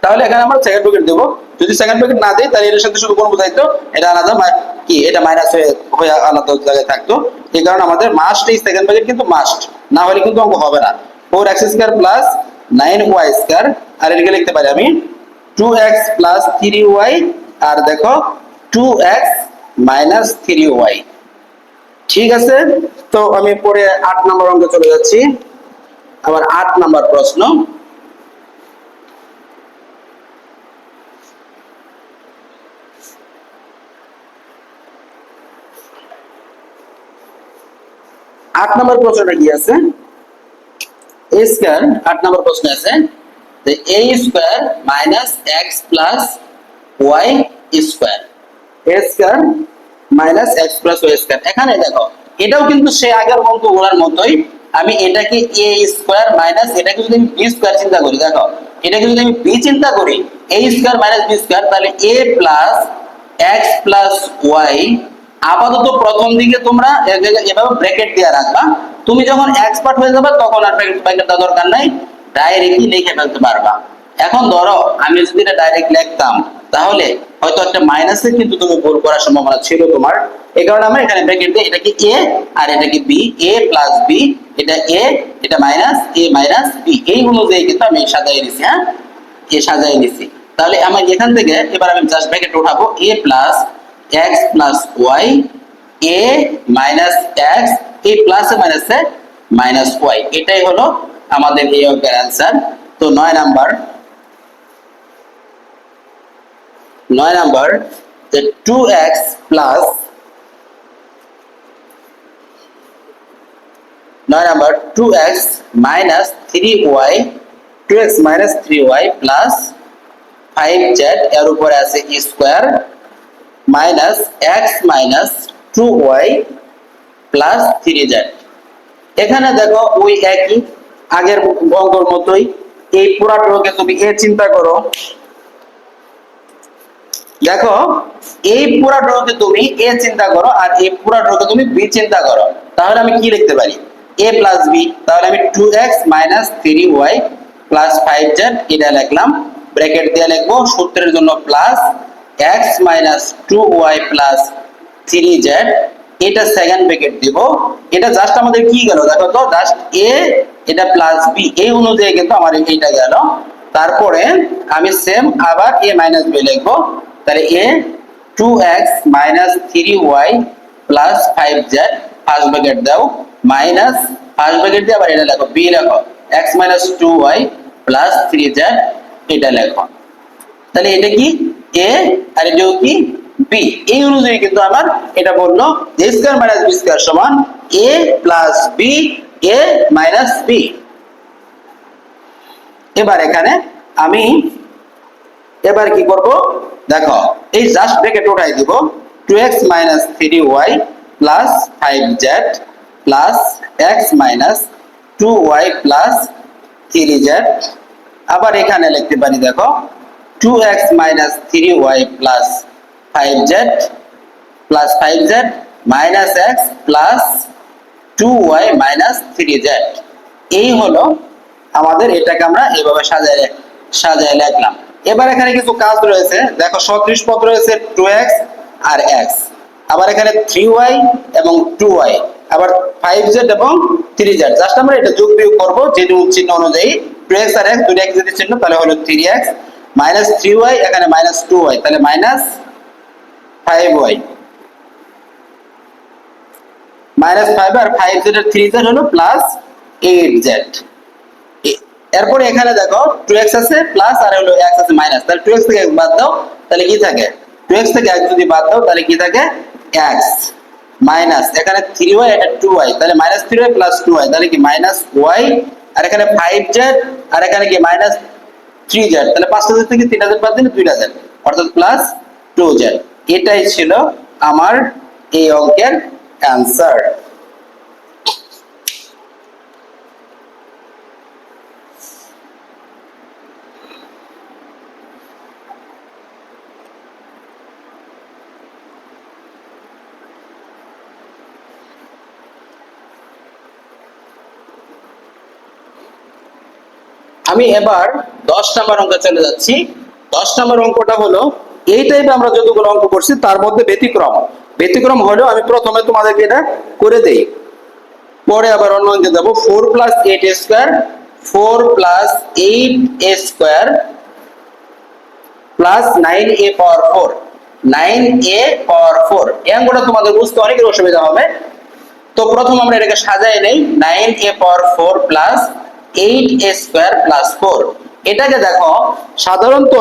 তাহলে এখানে আমরা সেকেন্ড ব্র্যাকেট দেব, যদি সেকেন্ড ব্র্যাকেট না দেই তাহলে এর সাথে শুধু কোন বোঝাইতো এটা আলাদা কি এটা মাইনাস হয়ে আলাদা জায়গায় থাকতো। এই কারণে আমাদের মাস্ট এই সেকেন্ড ব্র্যাকেট কিন্তু মাস্ট, না হলে কিন্তু অঙ্ক হবে না। 4x square plus 9y square আর এটাকে লিখতে পারি আমি 2x প্লাস 3y আর দেখো 2x মাইনাস 3y। ঠিক আছে, তো আমি পরে 8 নম্বর অঙ্কে চলে যাচ্ছি। আবার 8 নম্বর প্রশ্ন, আট নম্বর প্রশ্নটা কি আছে, a স্কয়ার 8 নম্বর প্রশ্ন আছে যে a square minus x plus y square, a square minus x plus y square. এখানে দেখো এটাও কিন্তু সেই আগের অঙ্কগুলোর মতোই, আমি এটাকে a স্কয়ার মাইনাস এটাকে যদি আমি b স্কয়ার চিন্তা করি, দেখো এটাকে যদি আমি b চিন্তা করি a square minus b square, তাহলে a plus x plus y। আপাতত প্রথম দিকে তোমরা এভাবে ব্র্যাকেট দিয়ে রাখবা, তুমি যখন এক্সপার্ট হয়ে যাবে তখন আর ব্র্যাকেট দেওয়ার দরকার নাই, ডাইরেক্টলি লিখে ফেলতে পারবা। এখন ধরো আমি যদি এটা ডাইরেক্ট লিখতাম তাহলে হয়তো একটা মাইনাসে কিন্তু তুমি ভুল করার সম্ভাবনা ছিল তোমার, এই কারণে আমরা এখানে ব্র্যাকেট দিয়ে এটাকে a আর এটাকে b, a প্লাস b, এটা a এটা মাইনাস a মাইনাস b, এই অনুযায়ী কিন্তু আমি সাজাই দিছি। হ্যাঁ, এ সাজাই দিছি। তাহলে আমি এখান থেকে এবার আমি জাস্ট ব্র্যাকেট উঠাবো a plus x plus y, a minus x, এই প্লাসে মাইনাসে মাইনাস y, এটাই হলো আমাদের এই অঙ্কের आंसर। তো 9 নাম্বার যে 2x plus 2x minus 3y 2x minus 3y plus 5z এর উপরে আছে square minus x minus 2y plus 3z। এখানে দেখো ওই একই আগের অঙ্কের মতোই, এই পুরাটাকে তুমি a চিন্তা করো, দেখো এই পুরাটাকে তুমি a চিন্তা করো আর এই পুরাটাকে তুমি b চিন্তা করো, তাহলে আমি কি লিখতে পারি a প্লাস b, তাহলে আমি 2x minus 3y plus 5z এটা লিখলাম, ব্র্যাকেট দিয়ে লিখবো সূত্রের জন্য plus x minus 2y plus 3z, এটা সেকেন্ড ব্র্যাকেট দিব। এটা জাস্ট আমাদের কি গেল দেখো তো, জাস্ট a এটা প্লাস b এই অনুযায়ী কিন্তু আমার এইটা গেল। তারপরে আমি সেম আবার a মাইনাস b লিখবো, তাহলে a 2x minus 3y plus 5z first bracket দাও মাইনাস ফার্স্ট ব্র্যাকেট দিয়ে আবার এটা লেখো b লেখো x minus 2y plus 3z এটা লেখো। তাহলে এটা কি a আর এটাও কি b, এই অনুযায়ী কিন্তু আমার এটা বললো a square minus b square সমান a plus b a minus b। এবার এখানে আমি এবার কি করব, দেখো এই জাস্ট ব্র্যাকেট উঠাই দিব 2x minus 3y plus 5z plus x minus 2y plus 3z। আবার এখানে লিখতে পারি দেখো 2x minus 3y plus 5z plus 5z minus x plus 2y minus 3z। এই হলো আমাদের এটাকে আমরা এইভাবে সাজায় লিখলাম। এবার এখানে কিছু কাজ রয়েছে, দেখো সদৃশ পদ রয়েছে 2x আর x, আবার এখানে 3y এবং 2y, আবার 5z এবং 3z। জাস্ট আমরা এটা যোগ বিয়োগ করব যে চিহ্ন অনুযায়ী। 2x আর x দুটো একই চিহ্ন, তাহলে হলো 3x মাইনাস 3y, এখানে মাইনাস 2y, তাহলে মাইনাস 5y, মাইনাস 5 আর 5z আর 3z হলো প্লাস 8z। এরপরে এখানে দেখো 2x আছে প্লাস আর হলো x আছে মাইনাস, তাহলে 2x থেকে x বাদ দাও, তাহলে কি থাকে? 2x থেকে x যদি বাদ দাও তাহলে কি থাকে? x মাইনাস এখানে 3y, এটা 2y, তাহলে মাইনাস 3y প্লাস 2y, তাহলে কি মাইনাস y, আর এখানে 5z আর এখানে কি মাইনাস 3z, তাহলে 5z থেকে 3z বাদ দিলে 2z, অর্থাৎ প্লাস 2z। এটাই ছিল আমার এই অঙ্কের অ্যানসার। আমি এবার 10 নম্বর অঙ্কে চলে যাচ্ছি। 10 নম্বর অঙ্কটা হলো এই টাইপে আমরা যতগুলো অঙ্ক করছি তার মধ্যে ব্যতিক্রম হলো আমি প্রথমে তোমাদেরকে এটা করে দেই, পরে আবার অন্য অঙ্কে যাব। 4 + 8a square 4 + 8a square plus 9a পাওয়ার 4, 9a পাওয়ার 4। এই অঙ্কটা তোমাদের বুঝতে অনেক অসুবিধা হবে, তো প্রথম আমরা এটাকে সাজাই নেই। 9a পাওয়ার 4 প্লাস 8a স্কয়ার প্লাস 4। এটাকে দেখো সাধারণত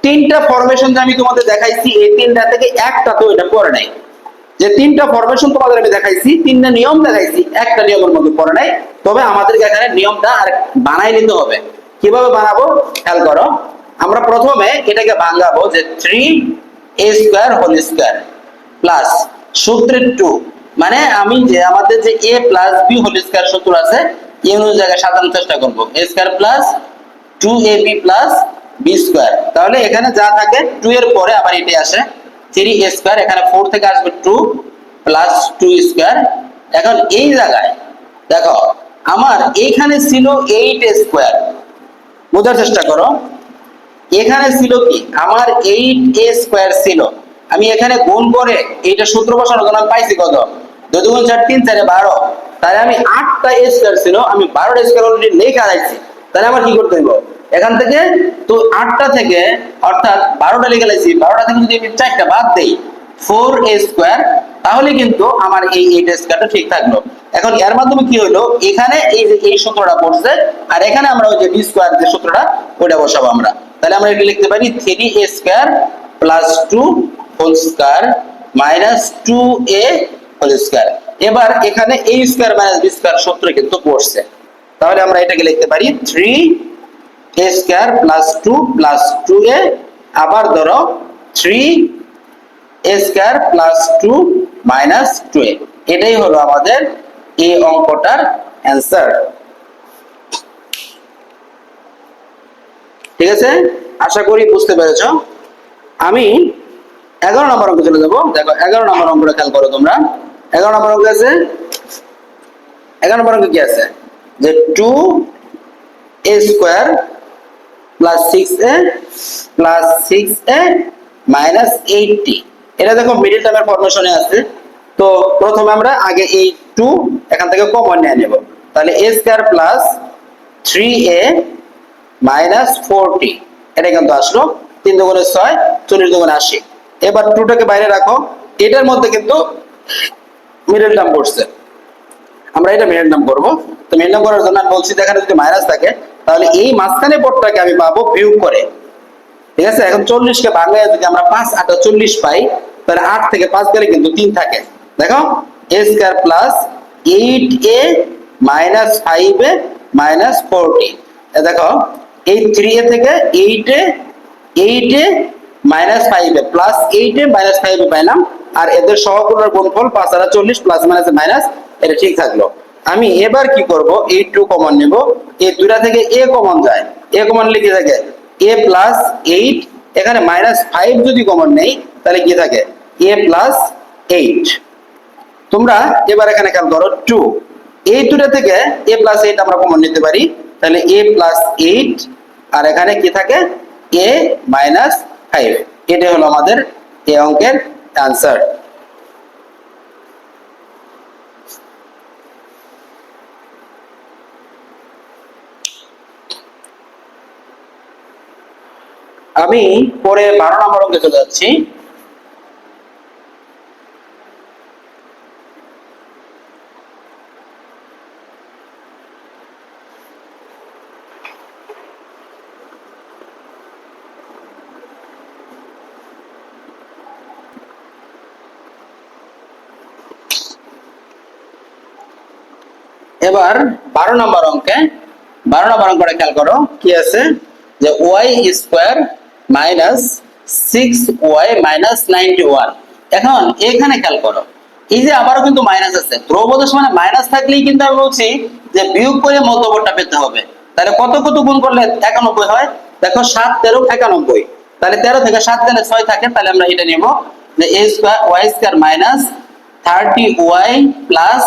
তিনটা ফরমেশন যে আমি তোমাদের দেখাইছি, এই তিনটা থেকে একটা তো এটা পড়ে নাই। যে তিনটা ফরমেশন তোমাদের আমি দেখাইছি, তিনটা নিয়ম দেখাইছি, একটা নিয়মের মধ্যে পড়ে নাই। তবে আমাদেরকে এখানে নিয়মটা আর বানাই নিতে হবে। কিভাবে বানাবো খেয়াল করো। আমরা প্রথমে এটাকে ভাঙাবো যে 3a square whole square plus সূত্রের 2, মানে আমি যে আমাদের যে a plus b whole square সূত্র আছে এই অনুযায়ী জায়গায় সাজানোর চেষ্টা করব। a square plus 2ab plus b square, তাহলে এখানে যা থাকে 2 এর পরে আবার এটাই আসে 3a স্কয়ার, এখানে 4 থেকে আসবে 2 প্লাস 2 স্কয়ার। এখন এই জায়গায় দেখো আমার এইখানে ছিল 8a স্কয়ার, বোঝার চেষ্টা করো। এখানে ছিল কি আমার 8a স্কয়ার ছিল, আমি এখানে গুণ করে এইটা সূত্র বসানোর জন্য পাইছি কত? 2 × 4 = 3, 4 = 12, তাহলে আমি 8টা a স্কয়ার ছিল, আমি 12টা স্কয়ার অলরেডি লেখা রাখছি। তাহলে আমার কি করতে হবে? এখান থেকে তো 8টা থেকে অর্থাৎ 12টা লিখে লাইছি, 12টা থেকে যদি আমি 4টা বাদ দেই 4a স্কয়ার, তাহলে কিন্তু আমার এই 8a স্কয়ারটা ঠিক থাকলো। এখন এর মাধ্যমে কি হলো, এখানে এই যে এই সূত্রটা পড়ছে আর এখানে আমরা ওই যে b স্কয়ার যে সূত্রটা ওটা বসাবো আমরা। তাহলে আমরা এটা লিখতে পারি 3a square plus 2 whole square minus 2a whole square. এবার এখানে a square minus b square সূত্র কিন্তু পড়ছে, তাহলে আমরা এটাকে লিখতে পারি 3a square plus 2 plus 2a, আবার ধরো 3a square plus 2 minus 2a। এটাই হলো আমাদের এই অঙ্কটার অ্যানসার। ঠিক আছে, আশা করি বুঝতে পেরেছো। আমি 11 নম্বর অঙ্কে চলে যাব। দেখো 11 নম্বর অঙ্কটা খেয়াল করো তোমরা। 11 নম্বর অঙ্ক আছে, 11 নম্বর অঙ্কে কি আছে যে 2a square plus 6a plus 6a minus 80। এটা দেখো মিডল টার্মের ফরমেশনে আছে। তো প্রথমে আমরা আগে এই 2 এখান থেকে কমন নিয়ে নেব, তাহলে a square plus 3a minus 40, এটা কিন্তু আসলো 3 × 6 40 × 80। এবার 2টাকে বাইরে রাখো, এটার মধ্যে কিন্তু মিডল টার্ম পড়ছে, আমরা এটা মিডল টার্ম করব। তো মিডল টার্ম করার জন্য আমি বলছি এখানে যদি মাইনাস থাকে তাহলে এই মাঝখানে পদটাকে আমি পাবো বিয়োগ করে। ঠিক আছে, এখন 40 কে ভাঙলে যদি আমরা 5 × 8 = 40 পাই, তাহলে 8 থেকে 5 গেলে কিন্তু 3 থাকে। দেখো a square plus 8a minus 5a minus 40। দেখো এই 3a থেকে 8a minus 5a plus 8a minus 5a পাইলাম, আর এদের সহগুণের গুণফল 5 × 8 = 40 প্লাস মাইনাস মাইনাস, এটা ঠিক থাকলো। আমি এবার কি করব, এই 2 কমন নেব, এই দুইটা থেকে a কমন যায়, a কমন লিখে থাকে a প্লাস 8, এখানে মাইনাস 5 যদি কমন নেই তাহলে কি থাকে a প্লাস 8। তোমরা এবার এখানে খেয়াল করো 2, এই দুটো থেকে a প্লাস 8 আমরা কমন নিতে পারি, তাহলে a প্লাস 8 আর এখানে কি থাকে a মাইনাস 5। এটা হলো আমাদের এই অঙ্কের অ্যান্সার। আমি পরে 12 নম্বর অঙ্কে চলে যাচ্ছি। এবার 12 নম্বর অঙ্কে 12 নম্বর অঙ্কটা খেয়াল করো কি আছে যে y square minus 6y minus 91। এখন এখানে খেয়াল করো এই যে আবারও কিন্তু মাইনাস আছে, ধ্রুবপদের সমান মাইনাস থাকলেই কিন্তু আমি বলছি যে বিয়োগ করে মধ্যবর্তটা পেতে হবে। তাহলে কত কত গুণ করলে 91 হয়? দেখো 7 13 91, তাহলে 13 থেকে 7 গেলে 6 থাকে, তাহলে আমরা এটা নিব যে a square y square minus 30y plus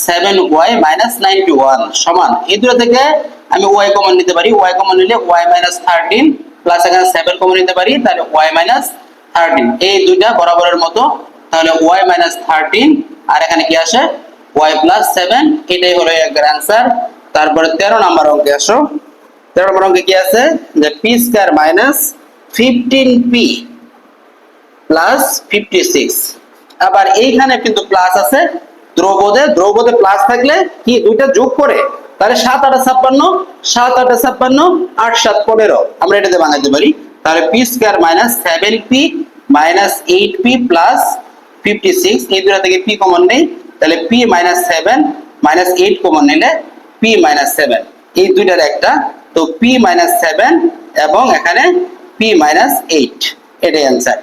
7y minus 91 সমান এই দুটো থেকে আমি y কমন নিতে পারি। y কমন নিলে y মাইনাস 13 প্লাস এখানে 7 কমন নিতে পারি, তাহলে y মাইনাস 13 এই দুইটা বরাবরের মতো, তাহলে y মাইনাস 13 আর এখানে কি আসে y প্লাস 7। এটাই হলো এর आंसर। তারপরে 13 নম্বর অঙ্কে আসো। 13 নম্বর অঙ্কে কি আছে যে p square minus 15p plus 56। আবার এইখানে কিন্তু প্লাস আছে, ধ্রুবপদে প্লাস থাকলে কি দুইটা যোগ করে তাহলে 7 8 56, 7 8 56, 8 7 15 আমরা এটাতে বানাতে পারি। তাহলে p square minus 7p minus 8p plus 56 এই দুটো থেকে p কমন নেই, তাহলে p মাইনাস 7 মাইনাস 8 কমন নিলে p মাইনাস 7 এই দুইটার একটা, তো p মাইনাস 7 এবং এখানে p মাইনাস 8 এটাই आंसर।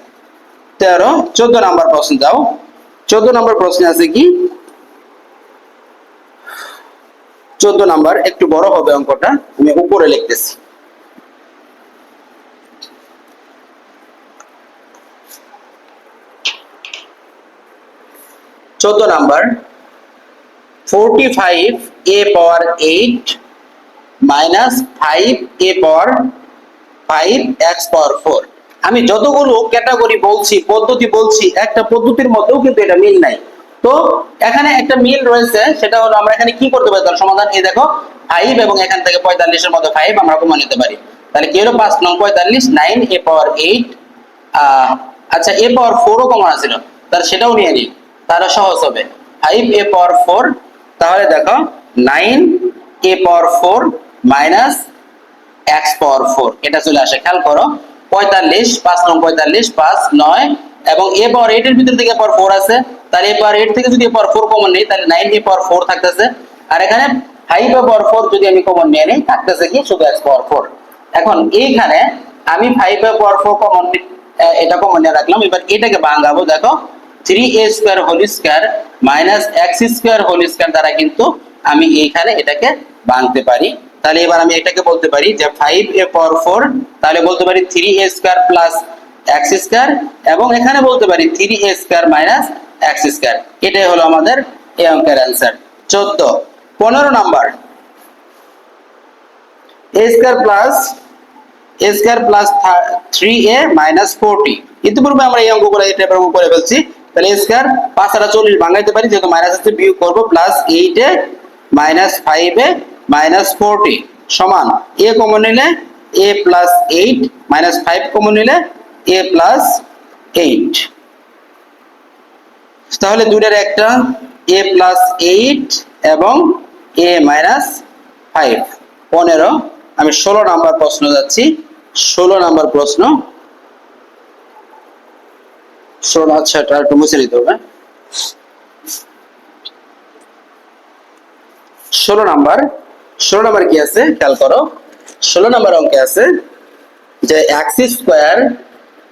13 14 নাম্বার প্রশ্ন দাও। 14 নম্বর প্রশ্নে আছে কি 14 নাম্বার একটু বড় হবে অঙ্কটা, আমি উপরে লিখতেছি। 14 নাম্বার 45a পাওয়ার 8 মাইনাস 5a পাওয়ার 5x পাওয়ার 4। আমি যতগুলো ক্যাটাগরি বলছি পদ্ধতি বলছি একটা পদ্ধতির মধ্যেও কিন্তু এটা মিল নাই। তো এখানে একটা মিল রয়েছে, সেটা হলো আমরা এখানে কি করতে পারি তার সমাধান। এই দেখো 5 এবং এখান থেকে 45 এর মধ্যে 5 আমরা কমন নিতে পারি, তাহলে কি হলো 5 নং 45 9a পাওয়ার 8। আচ্ছা a পাওয়ার 4 ও কমন আছিল, তাহলে সেটাও নিয়ে নিই, তাহলে সহজ হবে 5a পাওয়ার 4। তাহলে দেখো 9a পাওয়ার 4 মাইনাস x পাওয়ার 4 এটা চলে আসে। খেয়াল করো 45 5 নং 45 5 9 এবং a পাওয়ার 8 এর ভিতর থেকে a পাওয়ার 4 আছে, তাহলে a পাওয়ার 8 থেকে যদি a পাওয়ার 4 কমন নেই তাহলে 9a পাওয়ার 4 থাকতেছে, আর এখানে 5a পাওয়ার 4 যদি আমি কমন নিয়ে নেই থাকতেছে কি শুধু x পাওয়ার 4। এখন এইখানে আমি 5a পাওয়ার 4 কমন এটা কমন নিয়ে রাখলাম। এবার এটাকে ভাঙাবো, দেখো 3a square whole square minus x square whole square দ্বারা কিন্তু আমি এইখানে এটাকে ভাঙতে পারি। তাহলে এবার আমি এটাকে বলতে পারি যে 5a পাওয়ার 4, তাহলে বলতে পারি 3a square plus x square, এবং এখানে বলতে পারি 3a square minus x square. এটাই হলো আমাদের এই অঙ্কের answer. 14 15 number a square plus 3a minus 40। ইতিপূর্বে আমরা এই অঙ্কগুলো এই টাইপের অঙ্ক করে ফেলছি। তাহলে a স্কয়ার 5 আর 40 ভাঙাইতে পারি, যেহেতু মাইনাস আছে বিয়োগ করব, plus 8a minus 5a minus 40 সমান a কমন নিলে a প্লাস 8 মাইনাস 5 কমন নিলে a প্লাস 8। তাহলে দুইটার একটা a প্লাস 8 এবং a মাইনাস 5 15। আমি 16 নাম্বার প্রশ্ন যাচ্ছি। 16 নাম্বার প্রশ্ন 16, আচ্ছা এটা একটু মুছে নিতে হবে। 16 নাম্বার কি আছে খেয়াল করো। 16 নাম্বার অঙ্কে আছে যে x square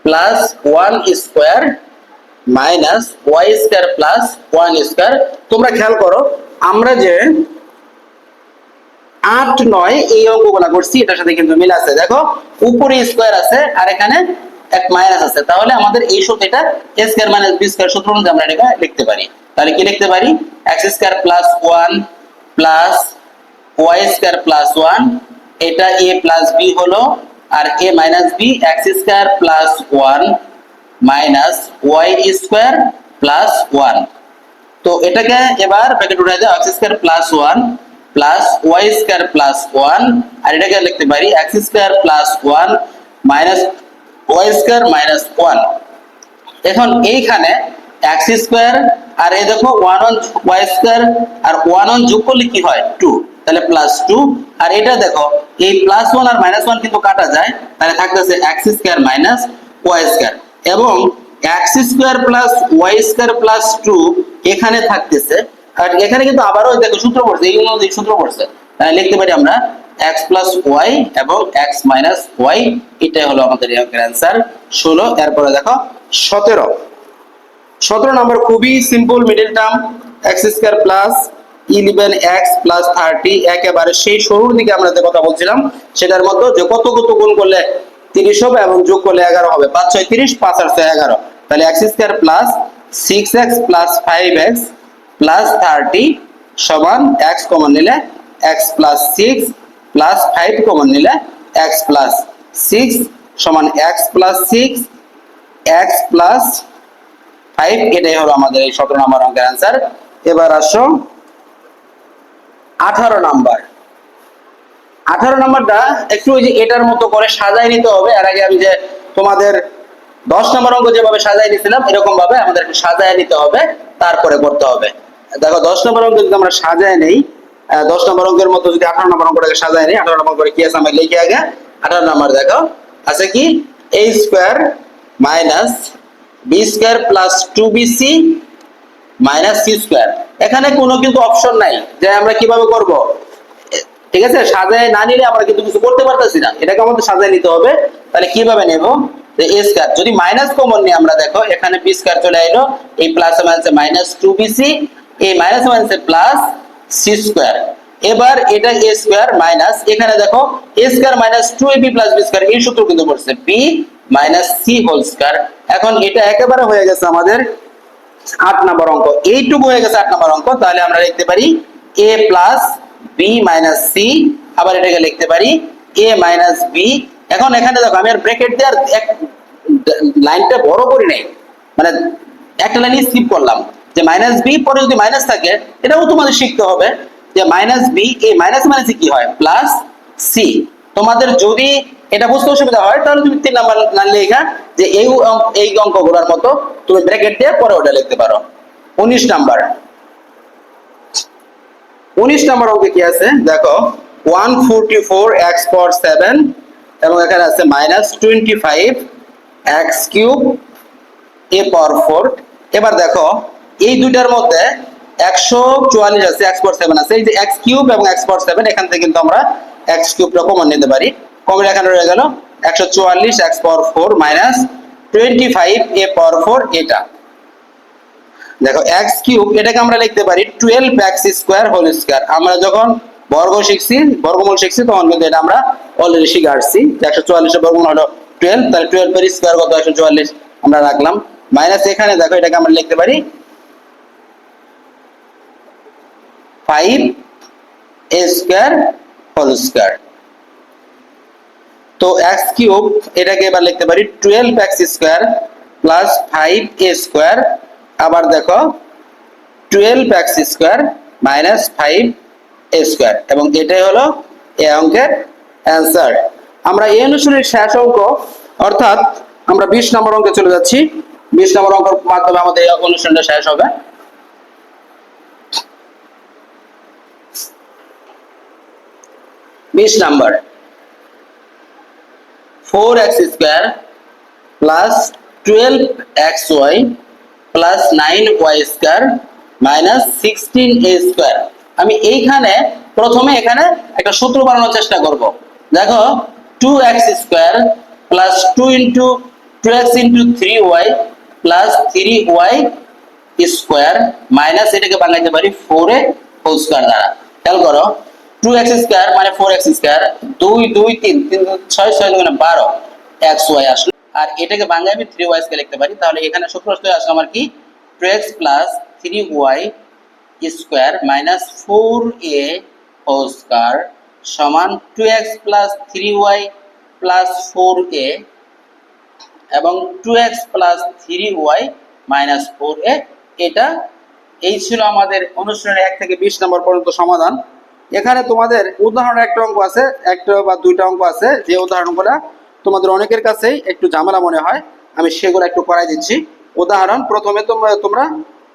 plus 1 square minus y square plus 1 square. তোমরা খেয়াল করো আমরা যে 8 9 এই অঙ্কগুলো করছি এটার সাথে কিন্তু মিল আছে। দেখো উপরে স্কয়ার আছে আর এখানে এক মাইনাস আছে, তাহলে আমাদের এই সূত্র এটা a square minus b square সূত্র অনুযায়ী আমরা এটা লিখতে পারি। তাহলে কি লিখতে পারি x square plus 1 plus y square plus one, এটা এ প্লাস বি হলো, আর a minus b x square plus one minus y square plus one. তো এটাকে এবার ব্র্যাকেট উঠাই দাও, x square plus one plus y square plus one, আর এটাকে লিখতে পারি x square plus one minus y square minus one. এখন এইখানে এক্স স্কোয়ার আর এই দেখো ওয়ান ওয়ান ওয়াই স্কোয়ার আর ওয়ান ওয়ান যোগ করলে কি হয় টু, তাহলে প্লাস টু। আর এটা দেখো এই প্লাস ওয়ান আর মাইনাস ওয়ান কিন্তু কাটা যায়, তাহলে থাকতেছে x square minus y square, এবং x square plus y square plus two এখানে থাকতেছে। আর এখানে কিন্তু আবারও দেখো সূত্র পড়ছে, এই অনুযায়ী সূত্র পড়ছে, তাহলে লিখতে পারি আমরা x প্লাস ওয়াই এবং x মাইনাস ওয়াই, এটাই হলো আমাদের এর অ্যান্সার 16। এরপরে দেখো 17, 17 নম্বর খুবই simple middle term x square plus 11x plus 30, একেবারে সেই শুরুর দিকে আমরা যে কথা বলছিলাম সেটার মতো, যে কত কত গুণ করলে 30 হবে এবং যোগ করলে 11 হবে, 5 6 30, 5 আর 6 11, তাহলে x square plus 6x plus 5x plus 30 সমান x কমন নিলে x প্লাস 6 প্লাস 5 কমন নিলে x প্লাস 6 সমান x প্লাস 6 x প্লাস 5, এটাই হলো আমাদের এই 17 নম্বর অঙ্কের অ্যান্সার। এবার আসো 18 নাম্বার। 18 নাম্বারটা একটু ওই যে এটার মতো করে সাজায় নিতে হবে। এর আগে আমি যে তোমাদের 10 নম্বর অঙ্ক যেভাবে সাজায় নিয়েছিলাম এরকম ভাবে আমাদেরকে সাজায় নিতে হবে, তারপরে করতে হবে। দেখো 10 নম্বর অঙ্ক যদি আমরা সাজায় নেই, 10 নম্বর অঙ্কের মতো যদি 18 নম্বর অঙ্কটাকে সাজায় নেই, 18 নম্বর করে কি আছে আমি লিখে আগে। 18 নম্বর দেখো আছে কি, a square minus b square plus 2bc minus c square. এখানে কোনো কিন্তু অপশন নাই যে আমরা কিভাবে করব, ঠিক আছে? সাজায় না নিলে আমরা কিন্তু কিছু করতে পারতেছি না, এটাকে আমাদের সাজায় নিতে হবে। তাহলে কিভাবে নেব, যে a স্কয়ার যদি মাইনাস কমন নিই আমরা, দেখো এখানে b স্কয়ার চলে এলো, এই প্লাস মাইনাসে মাইনাস 2bc, এই মাইনাস মাইনাসে প্লাস c স্কয়ার। এবার এটা a স্কয়ার মাইনাস, এখানে দেখো a square minus 2ab plus b square, এই সূত্র কিন্তু পড়ছে b minus c whole square. এখন এটা একেবারে হয়ে গেছে আমাদের 8 নম্বর অঙ্ক, এইটুকু হয়ে গেছে 8 নম্বর অঙ্ক। তাহলে আমরা লিখতে পারি a plus b minus c, আবার এটাকে লিখতে পারি a মাইনাস b। এখন এখানে দেখো আমি আর ব্র্যাকেট দিয়ে আর এক লাইনটা বড় করি নাই, মানে একটা লাইন স্কিপ করলাম, যে মাইনাস b পরে যদি মাইনাস থাকে এটাও তোমাদের শিখতে হবে যে মাইনাস b, এই মাইনাস মাইনাসে কি হয় প্লাস c। তোমাদের যদি এটা বুঝতে অসুবিধা হয় তাহলে তুমি 3 নাম্বার না লেখা, যে এই অঙ্কগুলোর মতো তুমি ব্র্যাকেট দিয়ে পরে ওটা লিখতে পারো। 19 নাম্বার, 19 নাম্বার অঙ্কে কি আছে দেখো, 144x পাওয়ার 7 এবং এখানে আছে মাইনাস 25x কিউব a পাওয়ার 4। এবার দেখো এই দুইটার মধ্যে 144 আছে, x পাওয়ার 7 আছে, এই যে x কিউব এবং x পাওয়ার 7 এখান থেকে কিন্তু আমরা x কিউবটা কমন নিতে পারি। কমন এখানে রয়ে গেল 144 x পাওয়ার 4 মাইনাস 25 a পাওয়ার 4, এটা দেখো x কিউব, এটাকে আমরা লিখতে পারি 12x স্কয়ার হোল স্কয়ার। আমরা যখন বর্গ শিখছি, বর্গমূল শিখছি, তখন কিন্তু এটা আমরা অলরেডি শিখে আসছি। 144 এর বর্গমূল হলো 12, তাহলে 12 এর স্কয়ার কত 144 আমরা রাখলাম, মাইনাস এখানে দেখো এটাকে আমরা লিখতে পারি 5a স্কয়ার হোল স্কয়ার। তো x কিউব এটাকে এবার লিখতে পারি 12x square plus 5a square, আবার দেখো 12x square minus 5a square, এবং এটাই হলো এই অঙ্কের অ্যান্সার। আমরা এই অনুশীলনের শেষ অঙ্ক অর্থাৎ আমরা 20 নম্বর অঙ্কে চলে যাচ্ছি। 20 নম্বর অঙ্কের মাধ্যমে আমাদের এই অনুশীলনটা শেষ হবে। 20 number, 4x square plus 12xy plus 9y square minus 16a square. আমি এইখানে প্রথমে এখানে একটা সূত্র বানানোর চেষ্টা করব। দেখো 2x square plus 2x into 3y plus 3y square minus এটাকে বানাইতে পারি 4a হোল স্কয়ার দ্বারা। খেয়াল করো 2x স্কয়ার মানে 4x স্কয়ার, 2 2 3 3 6 6 মানে 12 xy আসলো, আর এটাকে বাংলায় আমি 3y কে লিখতে পারি। তাহলে এখানে সূত্র আসলে আমার কি 2x plus 3y square minus 4a whole square সমান 2x plus 3y plus 4a এবং 2x plus 3y minus 4a। এটা এই ছিল আমাদের অনুশীলনের 1 থেকে 20 নম্বর পর্যন্ত সমাধান। এখানে তোমাদের উদাহরণের একটা অঙ্ক আছে, একটা বা দুইটা অঙ্ক আছে, যে উদাহরণগুলো তোমাদের অনেকের কাছেই একটু ঝামেলা মনে হয়, আমি সেগুলো একটু করাই দিচ্ছি। উদাহরণ প্রথমে তোমরা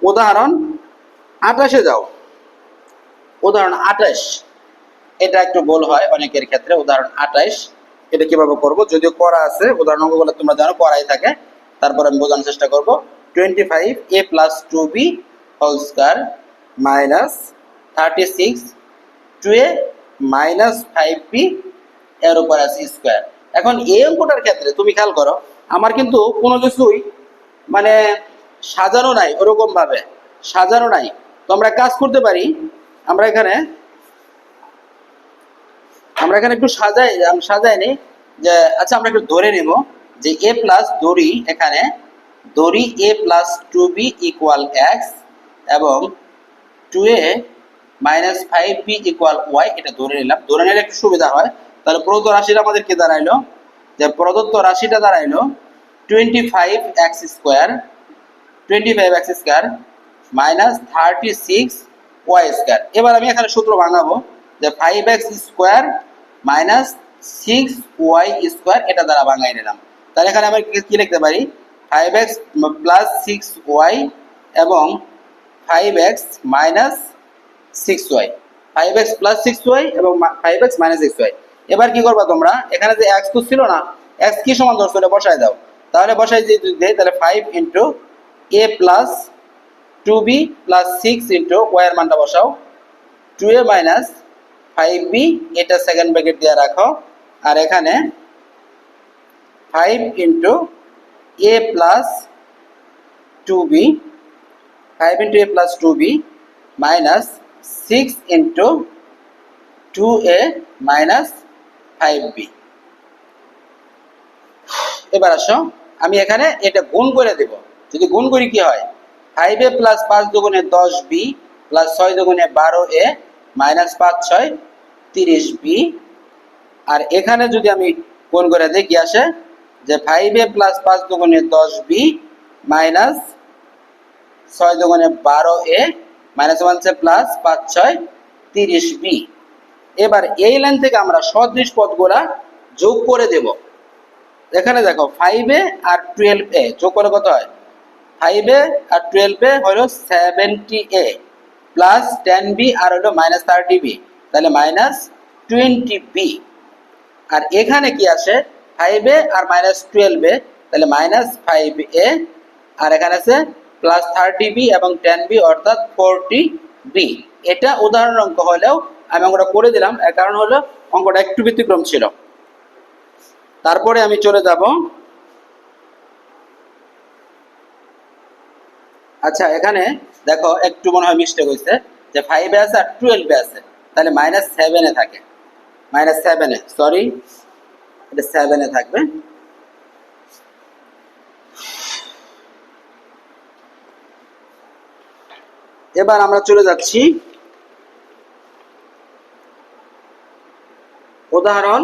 উদাহরণ 28-এ যাও। উদাহরণ 28, এটা একটু ভুল হয় অনেকের ক্ষেত্রে। উদাহরণ 28 এটা কিভাবে করব, যদিও করা আছে উদাহরণ অঙ্কগুলো তোমরা জানো করাই থাকে, তারপর আমি বোঝানোর চেষ্টা করব। 25a plus 2b whole square minus 36 2a minus 5b এর উপর আছে স্কয়ার। এখন এই অঙ্কটার ক্ষেত্রে তুমি খেয়াল করো, আমার কিন্তু কোনো কিছুই মানে সাজানো নাই, ওরকম ভাবে সাজানো নাই। তো আমরা কাজ করতে পারি, আমরা এখানে একটু সাজাই নি যে, আচ্ছা আমরা একটু ধরে নেব যে a প্লাস ধরি a plus 2b equal x এবং 2a minus 5b equal y। এটা ধরে নিলাম, ধরে নিলে একটু সুবিধা হয়। তাহলে প্রদত্ত রাশিটা আমাদের কি দাঁড়াইলো, যে প্রদত্ত রাশিটা দাঁড়াইলো 25x square minus 36y square. এবার আমি এখানে সূত্র ভাঙাবো যে 5x square minus 6y square, এটা দ্বারা ভাঙাই নিলাম। তাহলে এখানে আমি কি লিখতে পারি, 5x প্লাস 6y এবং 5x minus 6y, 5x plus 6y এবং 5x মাইনাস 6y। এবার কি করবা তোমরা, এখানে যে x তো ছিল না, x কি সমান ধরছো এটা বসাই দাও। তাহলে বসাই যদি দেই, তাহলে 5 into a plus 2b plus 6 into y এর মানটা বসাও, 2a মাইনাস 5b, এটা সেকেন্ড ব্র্যাকেট দিয়ে রাখো। আর এখানে 5 into a plus 2b, 5 into a plus 2b minus 6 into 2a minus 5b। এবার আসো, আমি এখানে এটা গুণ করে দেব। যদি গুণ করি কি হয়, 5a প্লাস 5 দুগুণে 10b প্লাস 6 দুগুণে 12a মাইনাস 5 6 30b। আর এখানে যদি আমি গুণ করে দিই কি আসে, যে 5a প্লাস 5 দুগুণে 10b মাইনাস 6 দুগুণে 12a মাইনাস 1 প্লাস 5 6 30b। এবার এই লাইন থেকে আমরা সদৃশ পদগুলা যোগ করে দেব। এখানে দেখো 5a আর 12a যোগ করলে কত হয়, 5a আর 12a হলো 70a প্লাস 10b আর হলো মাইনাস 30b, তাহলে মাইনাস 20b। আর এখানে কি আসে, 5a আর মাইনাস 12a, তাহলে মাইনাস 5a, আর এখানে আছে প্লাস 30b এবং 10b অর্থাৎ 40b। এটা উদাহরণ অঙ্ক হলেও আমি অঙ্কটা করে দিলাম, এর কারণ হলো অঙ্কটা একটু ব্যতিক্রম ছিল। তারপরে আমি চলে যাব, আচ্ছা এখানে দেখো একটু মনে হয় মিস্টেক হয়েছে, যে 5 এ আছে আর 12 এ আছে, তাহলে মাইনাস 7 এ থাকে, মাইনাস 7 এ, সরি এটা 7 এ থাকবে। এবার আমরা চলে যাচ্ছি উদাহরণ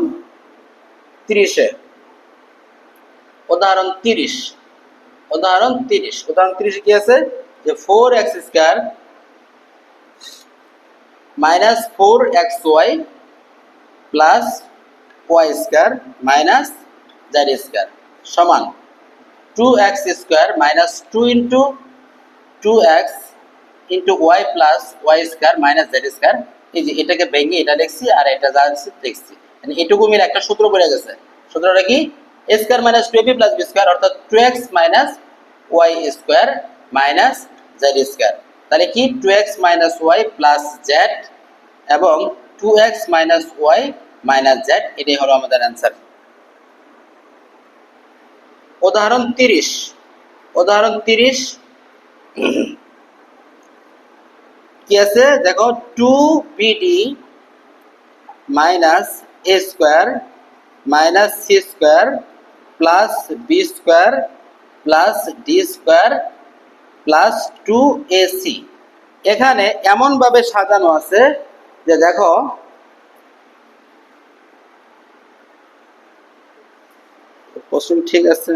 30-এ। উদাহরণ 30 কি আছে, যে 4x square minus 4xy plus y square minus z square সমান 2x square minus 2 into 2x into y plus y square minus z square. এই যে এটাকে ভেঙে এটা লিখছি আর এটা যা লিখছি, মানে এটুকু মিলে একটা সূত্র পড়ে গেছে। সূত্রটা কি, a square minus 2ab plus b square অর্থাৎ 2x minus y square minus z square. তাহলে কি 2x minus y plus z এবং 2x minus y minus z, এটাই হলো আমাদের অ্যান্সার। উদাহরণ 30 কি আছে দেখো, 2bd minus a square minus c square plus b square plus d square plus 2ac। এখানে এমন ভাবে সাজানো আছে যে দেখো প্রশ্ন ঠিক আছে,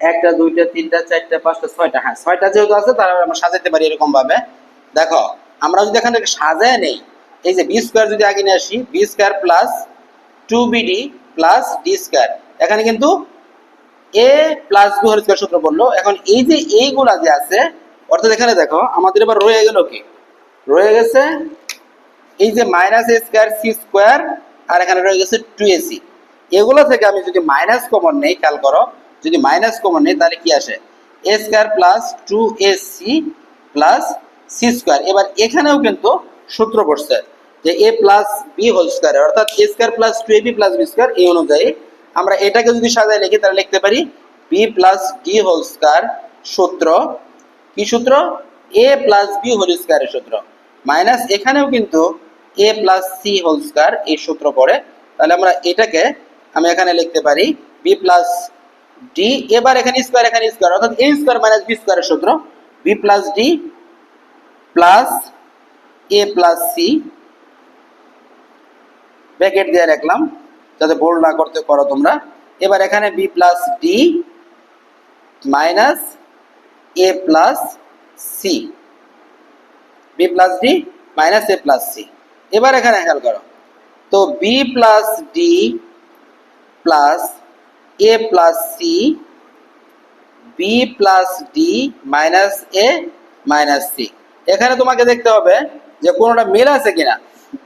একটা দুইটা তিনটা চারটা পাঁচটা ছয়টা, হ্যাঁ ছয়টা যেহেতু আছে তাহলে আমরা সাজাতে পারি এরকম ভাবে। দেখো আমরা যদি এখানে সাজায় নেই, এই যে বি স্কোয়ার যদি আগে নিয়ে আসি, b square plus 2bd plus d square, এখানে কিন্তু a plus b whole square সূত্র বললো। এখন এই যে এইগুলা যে আছে, অর্থাৎ এখানে দেখো আমাদের এবার রয়ে গেল কি, রয়ে গেছে এই যে মাইনাস এ স্কোয়ার সি স্কোয়ার, আর এখানে রয়ে গেছে 2ac। এগুলো থেকে আমি যদি মাইনাস কমন নেই, খেয়াল করো যদি মাইনাস কমন নেই তাহলে কি আসে, a square plus 2ac plus c square. এবার এখানেও কিন্তু সূত্র পড়ছে যে a plus b whole square, অর্থাৎ a square plus 2ab plus b square. এই অনুযায়ী আমরা এটাকে যদি সাজায় লিখি তাহলে লিখতে পারি b plus d whole square সূত্র, কি সূত্র, এ প্লাস বি হোল স্কোয়ারের সূত্র, মাইনাস এখানেও কিন্তু a plus C whole square এই সূত্র পড়ে। তাহলে আমরা এটাকে আমি এখানে লিখতে পারি বি প্লাস ডি, এবার এখানে স্কোয়ার অর্থাৎ এ স্কোয়ার মাইনাস বি স্কোয়ারের সূত্র, B plus d plus a plus C, bracket দিয়ে রাখলাম যাতে বোল্ড না করতে পারো তোমরা। এবার এখানে b plus d minus a plus c, b plus d minus a plus c. এবার এখানে খেয়াল করো, তো b plus d plus a plus c, b plus d minus a minus c. এখানে তোমাকে দেখতে হবে যে কোনোটা মিল আছে কিনা,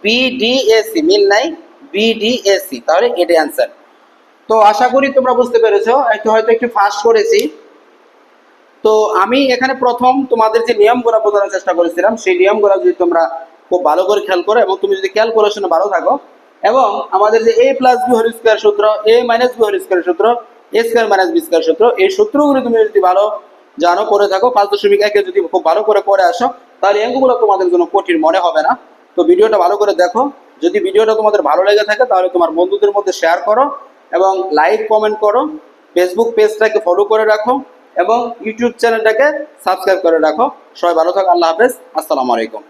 বি ডি এ সি মিল নাই, বি ডি এ সি, তাহলে এটাই অ্যান্সার। তো আশা করি তোমরা বুঝতে পেরেছো, হয়তো একটু ফাস্ট করেছি। তো আমি এখানে প্রথম তোমাদের যে নিয়মগুলো বোঝানোর চেষ্টা করেছিলাম, সেই নিয়মগুলো যদি তোমরা খুব ভালো করে খেয়াল করো এবং তুমি যদি ক্যালকুলেশনে ভালো থাকো, এবং আমাদের যে a plus b whole square সূত্র, এ মাইনাস বি হোল স্কোয়ার সূত্র, এ স্কোয়ার মাইনাস বি স্কোয়ার সূত্র, এই সূত্রগুলো তুমি যদি ভালো জানো, করে থাকো 5.1 যদি খুব ভালো করে পড়ে আসো, তাহলে অঙ্কগুলো তোমাদের জন্য কঠিন মনে হবে না। তো ভিডিওটা ভালো করে দেখো, যদি ভিডিওটা তোমাদের ভালো লেগে থাকে তাহলে তোমার বন্ধুদের মধ্যে শেয়ার করো এবং লাইক কমেন্ট করো, ফেসবুক পেজটাকে ফলো করে রাখো এবং ইউটিউব চ্যানেলটাকে সাবস্ক্রাইব করে রাখো। সবাই ভালো থাকো, আল্লাহ হাফেজ, আসসালামু আলাইকুম।